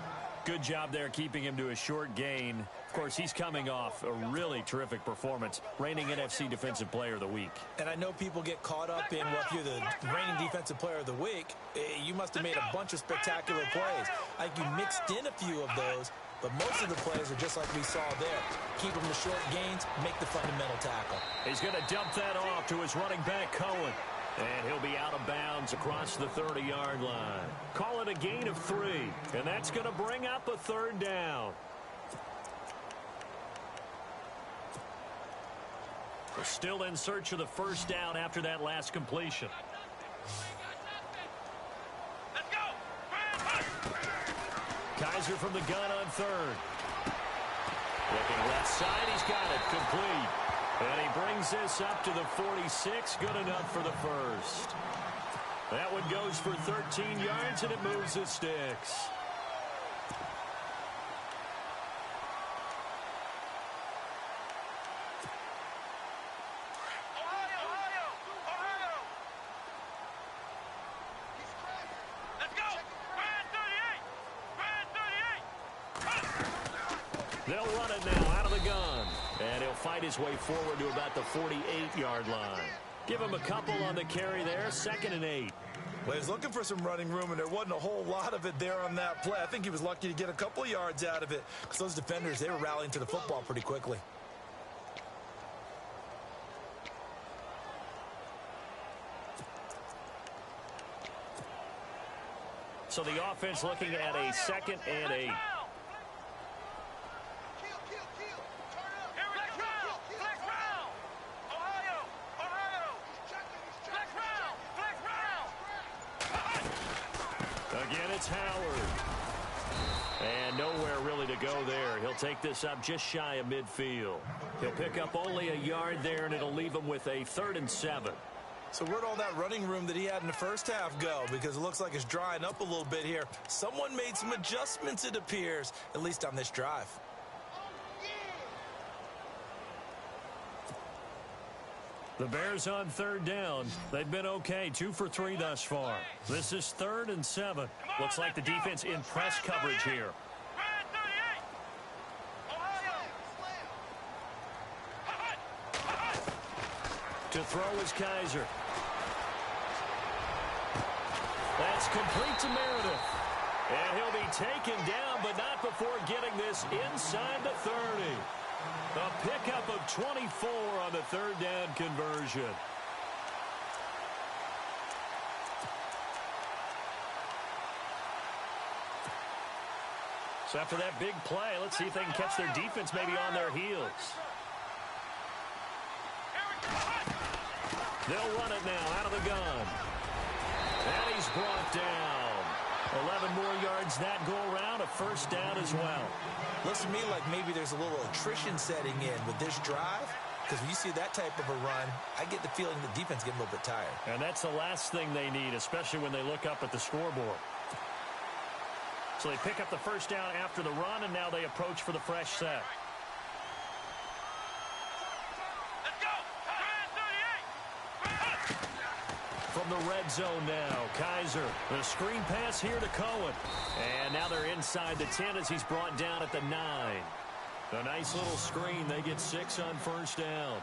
Good job there keeping him to a short gain. Of course, he's coming off a really terrific performance, reigning NFC Defensive Player of the Week. And I know people get caught up in, well, if you're the reigning Defensive Player of the Week, you must have made a bunch of spectacular plays. I think you mixed in a few of those, but most of the plays are just like we saw there. Keep them to short gains, make the fundamental tackle. He's going to dump that off to his running back, Cohen. And he'll be out of bounds across the 30-yard line. Call it a gain of 3, and that's going to bring up a 3rd down. We're still in search of the first down after that last completion. Let's go! Kaiser from the gun on 3rd. Looking left side, he's got it complete. And he brings this up to the 46. Good enough for the first. That one goes for 13 yards, and it moves the sticks. Let's go! They'll run it now out of the gun. And he'll fight his way forward to about the 48-yard line. Give him a couple on the carry there. 2nd and 8. Well, he was looking for some running room, and there wasn't a whole lot of it there on that play. I think he was lucky to get a couple of yards out of it because those defenders, they were rallying to the football pretty quickly. So the offense looking at a 2nd and 8. Again, it's Howard. And nowhere really to go there. He'll take this up just shy of midfield. He'll pick up only a yard there, and it'll leave him with a 3rd and 7. So where'd all that running room that he had in the first half go? Because it looks like it's drying up a little bit here. Someone made some adjustments, it appears, at least on this drive. The Bears on 3rd down. They've been okay, 2 for 3 thus far. This is 3rd and 7. Looks like the defense in press coverage here. To throw is Kaiser. That's complete to Meredith. And he'll be taken down, but not before getting this inside the 30. A pickup of 24 on the 3rd down conversion. So after that big play, let's see if they can catch their defense maybe on their heels. They'll run it now out of the gun. And he's brought down. 11 more yards that go around, a 1st down as well. Looks to me like maybe there's a little attrition setting in with this drive, because when you see that type of a run, I get the feeling the defense getting a little bit tired. And that's the last thing they need, especially when they look up at the scoreboard. So they pick up the 1st down after the run, and now they approach for the fresh set. From the red zone now, Kaiser. The screen pass here to Cohen. And now they're inside the 10 as he's brought down at the 9. A nice little screen. They get 6 on 1st down.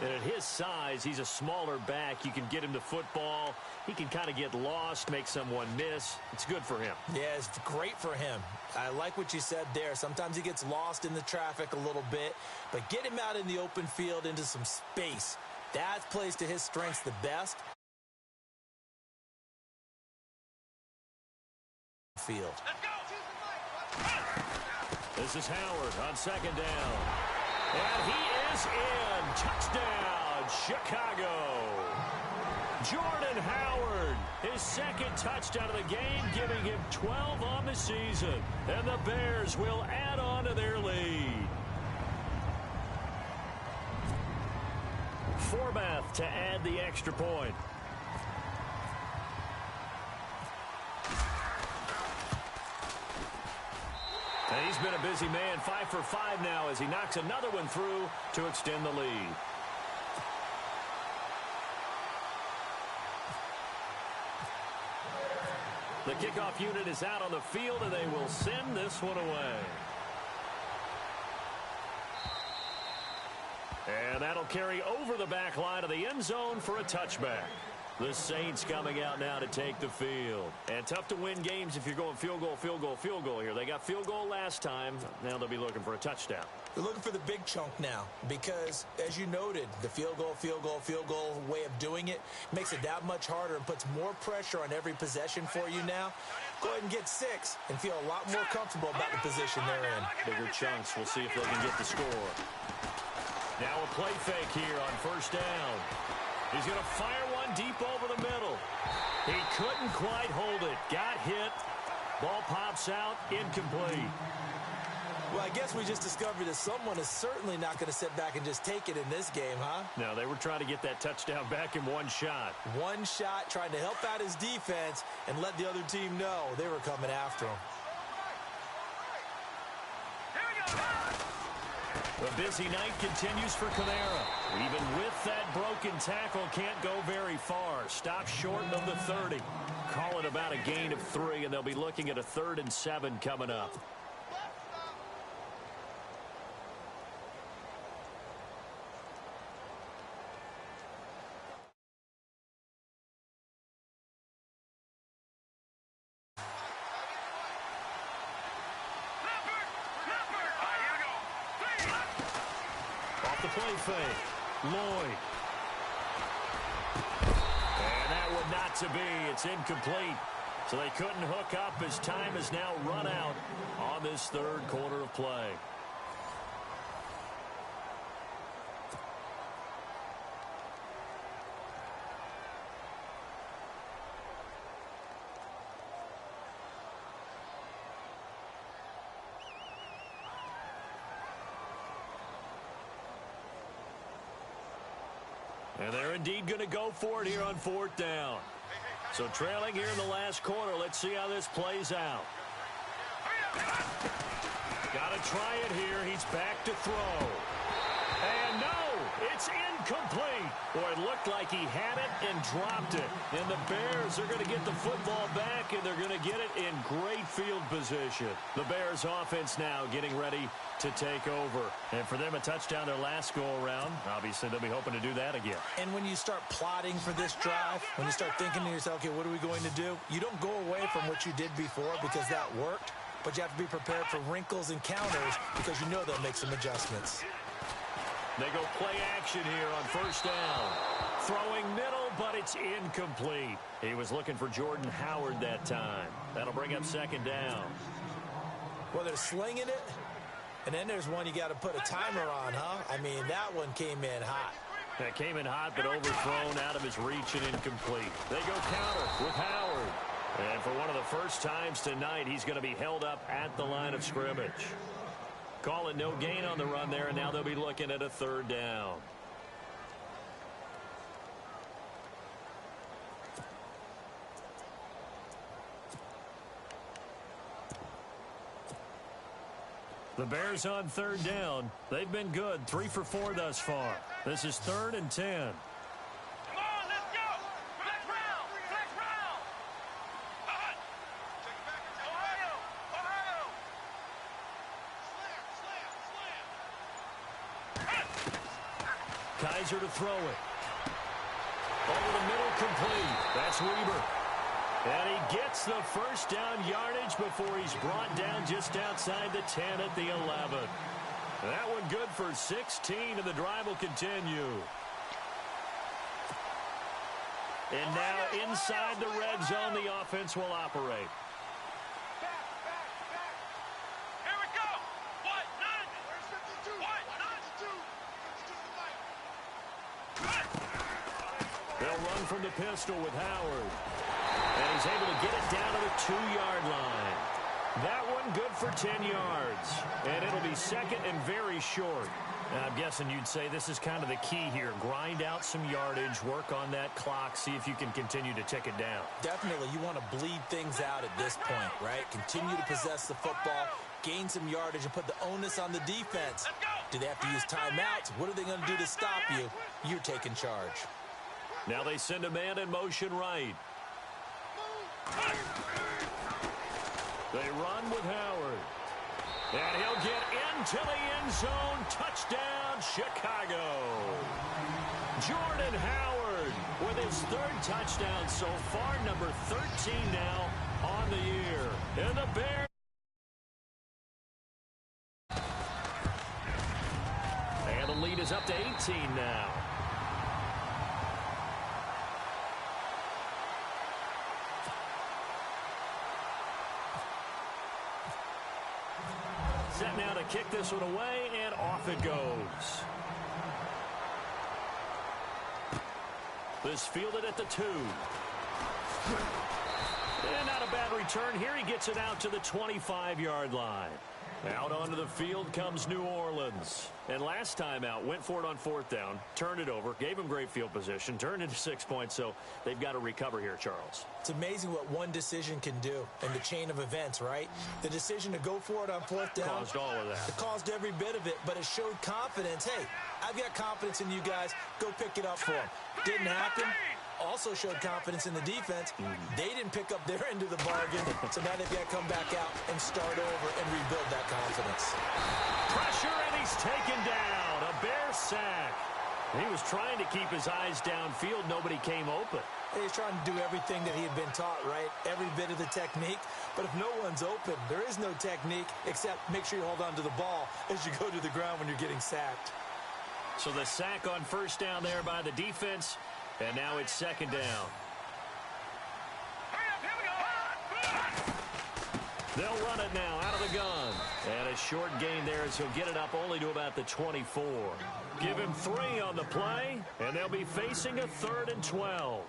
And at his size, he's a smaller back. You can get him the football. He can kind of get lost, make someone miss. It's good for him. Yeah, it's great for him. I like what you said there. Sometimes he gets lost in the traffic a little bit. But get him out in the open field into some space. That plays to his strengths the best. Field. This is Howard on 2nd down. And he is in. Touchdown, Chicago. Jordan Howard, his 2nd touchdown of the game, giving him 12 on the season. And the Bears will add on to their lead. Forbath to add the extra point. And he's been a busy man, 5 for 5 now as he knocks another one through to extend the lead. The kickoff unit is out on the field, and they will send this one away. And that'll carry over the back line of the end zone for a touchback. The Saints coming out now to take the field. And tough to win games if you're going field goal, field goal, field goal here. They got field goal last time. Now they'll be looking for a touchdown. They're looking for the big chunk now because, as you noted, the field goal way of doing it makes it that much harder and puts more pressure on every possession for you now. Go ahead and get 6 and feel a lot more comfortable about the position they're in. Bigger chunks. We'll see if they can get the score. Now a play fake here on 1st down. He's going to fire one deep over the middle. He couldn't quite hold it. Got hit. Ball pops out. Incomplete. Well, I guess we just discovered that someone is certainly not going to sit back and just take it in this game, huh? No, they were trying to get that touchdown back in one shot. One shot, trying to help out his defense and let the other team know they were coming after him. The busy night continues for Kamara. Even with that broken tackle, can't go very far. Stops short of the 30. Call it about a gain of 3, and they'll be looking at a 3rd and 7 coming up. The play fake. Lloyd. And that would not to be. It's incomplete. So they couldn't hook up as time is now run out on this third quarter of play. And they're indeed going to go for it here on fourth down. So trailing here in the last quarter. Let's see how this plays out. Got to try it here. He's back to throw. And no, it's incomplete. Boy, it looked like he had it and dropped it. And the Bears are going to get the football back, and they're going to get it in great field position. The Bears offense now getting ready to take over. And for them, a touchdown their last go-around. Obviously, they'll be hoping to do that again. And when you start plotting for this drive, when you start thinking to yourself, okay, what are we going to do? You don't go away from what you did before because that worked, but you have to be prepared for wrinkles and counters because you know they'll make some adjustments. They go play action here on first down. Throwing middle, but it's incomplete. He was looking for Jordan Howard that time. That'll bring up second down. Well, they're slinging it, and then there's one you got to put a timer on, huh? I mean, that one came in hot. That came in hot, but overthrown out of his reach and incomplete. They go counter with Howard. And for one of the first times tonight, he's going to be held up at the line of scrimmage. Calling no gain on the run there, and now they'll be looking at a third down. The Bears on third down. They've been good, 3 for 4 thus far. This is 3rd and 10. Come on, let's go. Flex round. Flex round. Hot. Take it back. Ohio. Ohio. Slam. Kaiser to throw it. Over the middle, complete. That's Weber. And he gets the first down yardage before he's brought down just outside the 10 at the 11. That one good for 16, and the drive will continue. And now inside the red zone, the offense will operate. Here we go. What? None. Where's 52? What? None. They'll run from the pistol with Howard. And he's able to get it down to the 2-yard line. That one good for 10 yards. And it'll be second and very short. And I'm guessing you'd say this is kind of the key here. Grind out some yardage, work on that clock, see if you can continue to tick it down. Definitely, you want to bleed things out at this point, right? Continue to possess the football, gain some yardage, and put the onus on the defense. Do they have to use timeouts? What are they going to do to stop you? You're taking charge. Now they send a man in motion right. They run with Howard. And he'll get into the end zone. Touchdown, Chicago. Jordan Howard with his 3rd touchdown so far, number 13 now on the year. And the Bears. And the lead is up to 18 now. Set now to kick this one away, and off it goes. This fielded at the 2. And not a bad return here. He gets it out to the 25-yard line. Out onto the field comes New Orleans. And last time out, went for it on 4th down, turned it over, gave him great field position, turned into 6 points, so they've got to recover here, Charles. It's amazing what one decision can do in the chain of events, right? The decision to go for it on 4th down. Caused all of that. It caused every bit of it, but it showed confidence. Hey, I've got confidence in you guys. Go pick it up for them. Didn't happen. Also showed confidence in the defense. They didn't pick up their end of the bargain, so now they've got to come back out and start over and rebuild that confidence. Pressure, and he's taken down. A Bear sack. He was trying to keep his eyes downfield. Nobody came open. He's trying to do everything that he had been taught, right? Every bit of the technique. But if no one's open, there is no technique except make sure you hold on to the ball as you go to the ground when you're getting sacked. So the sack on first down there by the defense, and now it's second down. They'll run it now out of the gun. And a short gain there as he'll get it up only to about the 24. Give him 3 on the play, and they'll be facing a 3rd and 12.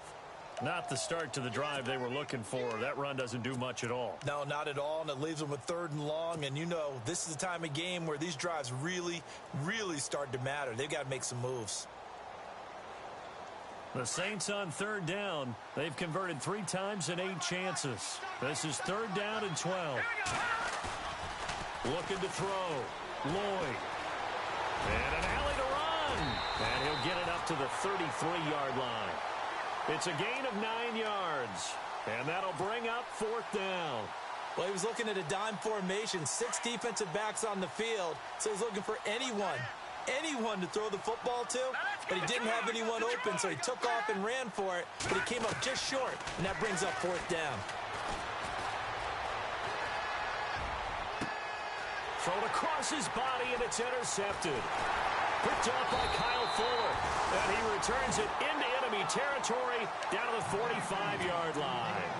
Not the start to the drive they were looking for. That run doesn't do much at all. No, not at all, and it leaves them with 3rd and long. And, you know, this is the time of game where these drives really, really start to matter. They've got to make some moves. The Saints on 3rd down. They've converted 3 times in 8 chances. This is 3rd down and 12. Looking to throw. Lloyd. And an alley to run. And he'll get it up to the 33-yard line. It's a gain of 9 yards. And that'll bring up 4th down. Well, he was looking at a dime formation, 6 defensive backs on the field. So he's looking for anyone to throw the football to, but he didn't have anyone open, so he took off and ran for it, but he came up just short, and that brings up 4th down. Thrown across his body, and it's intercepted. Picked off by Kyle Fuller, and he returns it into enemy territory down to the 45-yard line.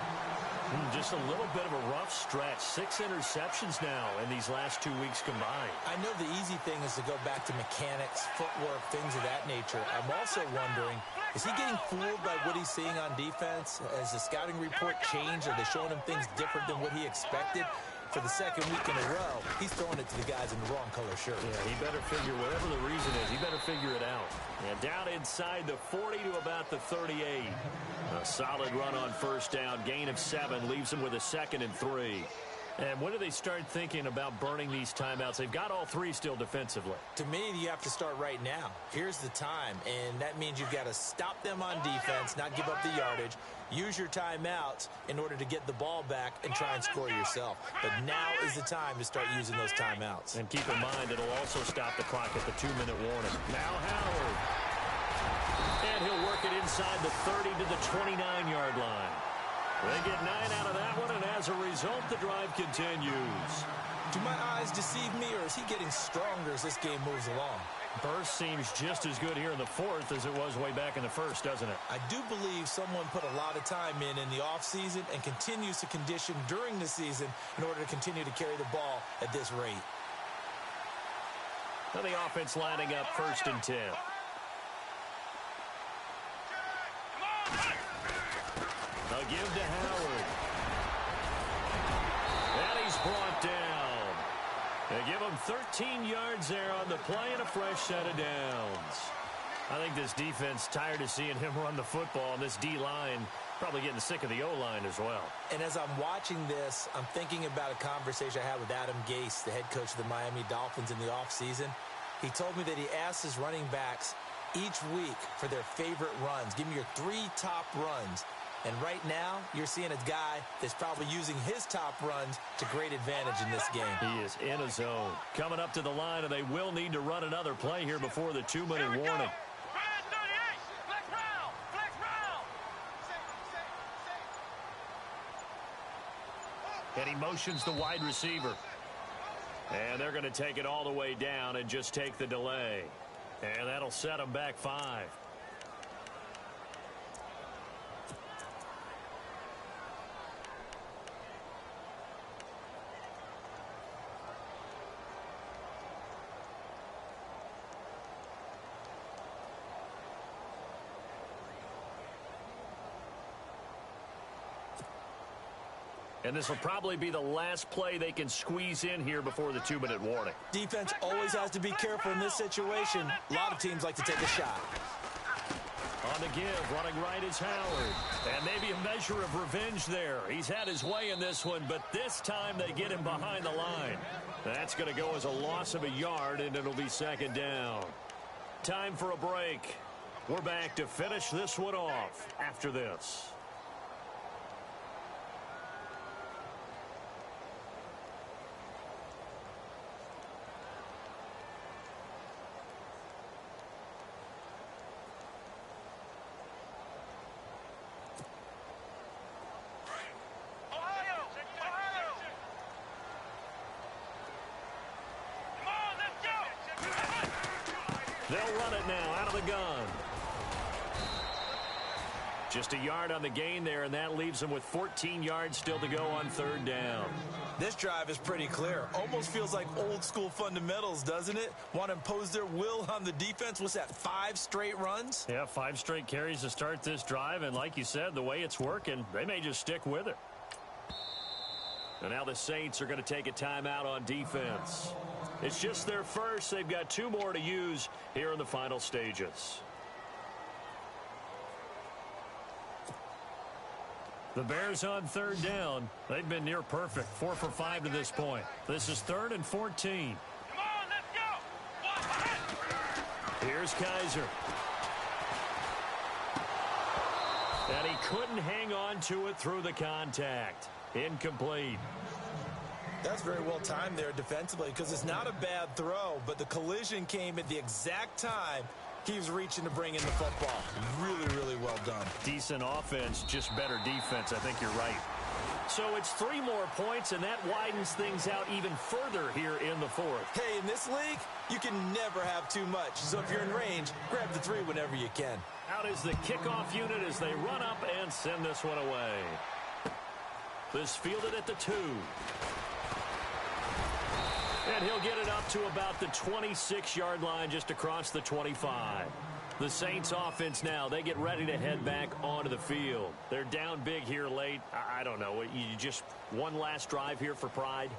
Just a little bit of a rough stretch. 6 interceptions now in these last 2 weeks combined. I know the easy thing is to go back to mechanics, footwork, things of that nature. I'm also wondering, is he getting fooled by what he's seeing on defense? Has the scouting report changed? Are they showing him things different than what he expected? For the 2nd week in a row, he's throwing it to the guys in the wrong color shirt. Yeah, he better figure, whatever the reason is, he better figure it out. And down inside the 40 to about the 38. A solid run on first down. Gain of 7 leaves him with a 2nd and 3. And when do they start thinking about burning these timeouts? They've got all 3 still defensively. To me, you have to start right now. Here's the time, and that means you've got to stop them on defense, not give up the yardage, use your timeouts in order to get the ball back and try and score yourself. But now is the time to start using those timeouts. And keep in mind, it'll also stop the clock at the 2-minute warning. Now Howard. And he'll work it inside the 30 to the 29-yard line. They get 9 out of that one, and as a result, the drive continues. Do my eyes deceive me, or is he getting stronger as this game moves along? Burst seems just as good here in the 4th as it was way back in the 1st, doesn't it? I do believe someone put a lot of time in the offseason and continues to condition during the season in order to continue to carry the ball at this rate. Now the offense lining up 1st and 10. A give to Howard. And he's brought down. They give him 13 yards there on the play and a fresh set of downs. I think this defense tired of seeing him run the football, and this D-line probably getting sick of the O-line as well. And as I'm watching this, I'm thinking about a conversation I had with Adam Gase, the head coach of the Miami Dolphins in the offseason. He told me that he asked his running backs each week for their favorite runs. Give me your 3 top runs. And right now, you're seeing a guy that's probably using his top runs to great advantage in this game. He is in a zone. Coming up to the line, and they will need to run another play here before the 2-minute warning. And he motions the wide receiver. And they're going to take it all the way down and just take the delay. And that'll set them back 5. And this will probably be the last play they can squeeze in here before the 2-minute warning. Defense always has to be careful in this situation. A lot of teams like to take a shot. On the give, running right is Howard. And maybe a measure of revenge there. He's had his way in this one, but this time they get him behind the line. That's going to go as a loss of a yard, and it'll be 2nd down. Time for a break. We're back to finish this one off after this. They'll run it now out of the gun. Just a yard on the gain there, and that leaves them with 14 yards still to go on third down. This drive is pretty clear. Almost feels like old school fundamentals, doesn't it? Want to impose their will on the defense. What's that, 5 straight runs? Yeah, 5 straight carries to start this drive, and like you said, the way it's working, they may just stick with it. And now the Saints are going to take a timeout on defense. It's just their first. They've got 2 more to use here in the final stages. The Bears on third down. They've been near perfect. 4 for 5 to this point. This is 3rd and 14. Come on, let's go. Here's Kaiser. And he couldn't hang on to it through the contact. Incomplete. That's very well timed there defensively because it's not a bad throw, but the collision came at the exact time he was reaching to bring in the football. Really, really well done. Decent offense, just better defense. I think you're right. So it's 3 more points, and that widens things out even further here in the 4th. Hey, in this league, you can never have too much. So if you're in range, grab the 3 whenever you can. Out is the kickoff unit as they run up and send this one away. This fielded at the 2. And he'll get it up to about the 26-yard line just across the 25. The Saints offense now, they get ready to head back onto the field. They're down big here late. I don't know. You just one last drive here for pride?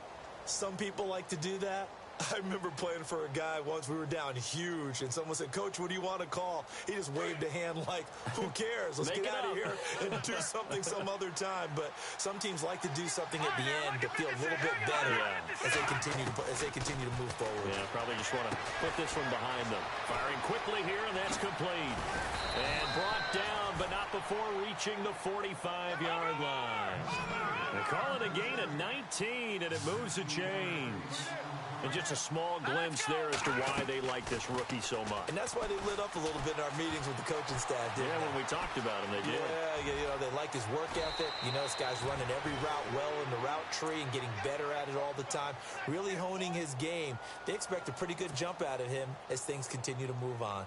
Some people like to do that. I remember playing for a guy once. We were down huge, and someone said, "Coach, what do you want to call?" He just waved a hand like, who cares? Let's get out of here and do something some other time. But some teams like to do something at the end to feel a little bit better as they continue to move forward. Yeah, probably just want to put this one behind them. Firing quickly here, and that's complete. And brought down, but not before reaching the 45-yard line. They call it a gain of 19, and it moves the chains. And just a small glimpse there as to why they like this rookie so much. And that's why they lit up a little bit in our meetings with the coaching staff. Yeah, when we talked about him, they did. Yeah, they like his work ethic. You know, this guy's running every route well in the route tree and getting better at it all the time, really honing his game. They expect a pretty good jump out of him as things continue to move on.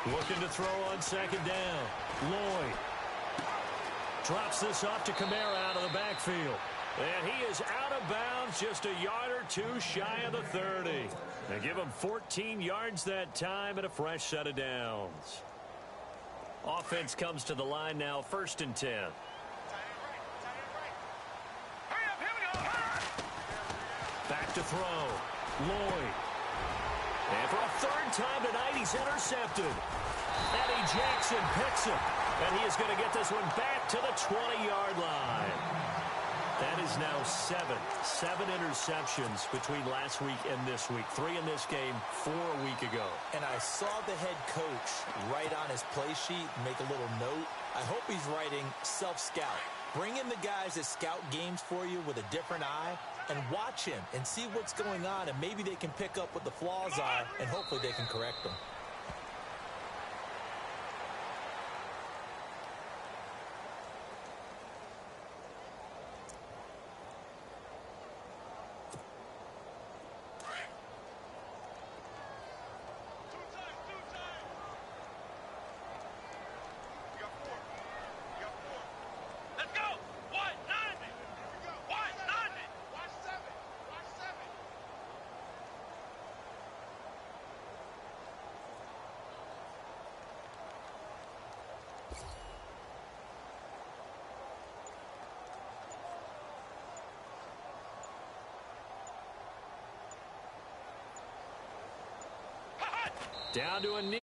Looking to throw on second down. Lloyd drops this off to Kamara out of the backfield. And he is out of bounds, just a yard or 2 shy of the 30. They give him 14 yards that time and a fresh set of downs. Offense comes to the line now, 1st and 10. Hurry up, here we go. Back to throw. Lloyd. And for a 3rd time tonight, he's intercepted. Eddie Jackson picks him. And he is going to get this one back to the 20-yard line. That is now 7 interceptions between last week and this week. 3 in this game, 4 a week ago. And I saw the head coach write on his play sheet, make a little note. I hope he's writing self-scout. Bring in the guys that scout games for you with a different eye and watch him and see what's going on, and maybe they can pick up what the flaws are, and hopefully they can correct them. Let's go. 190. Here we go. 190. Watch 7. Watch 7. Down to a knee.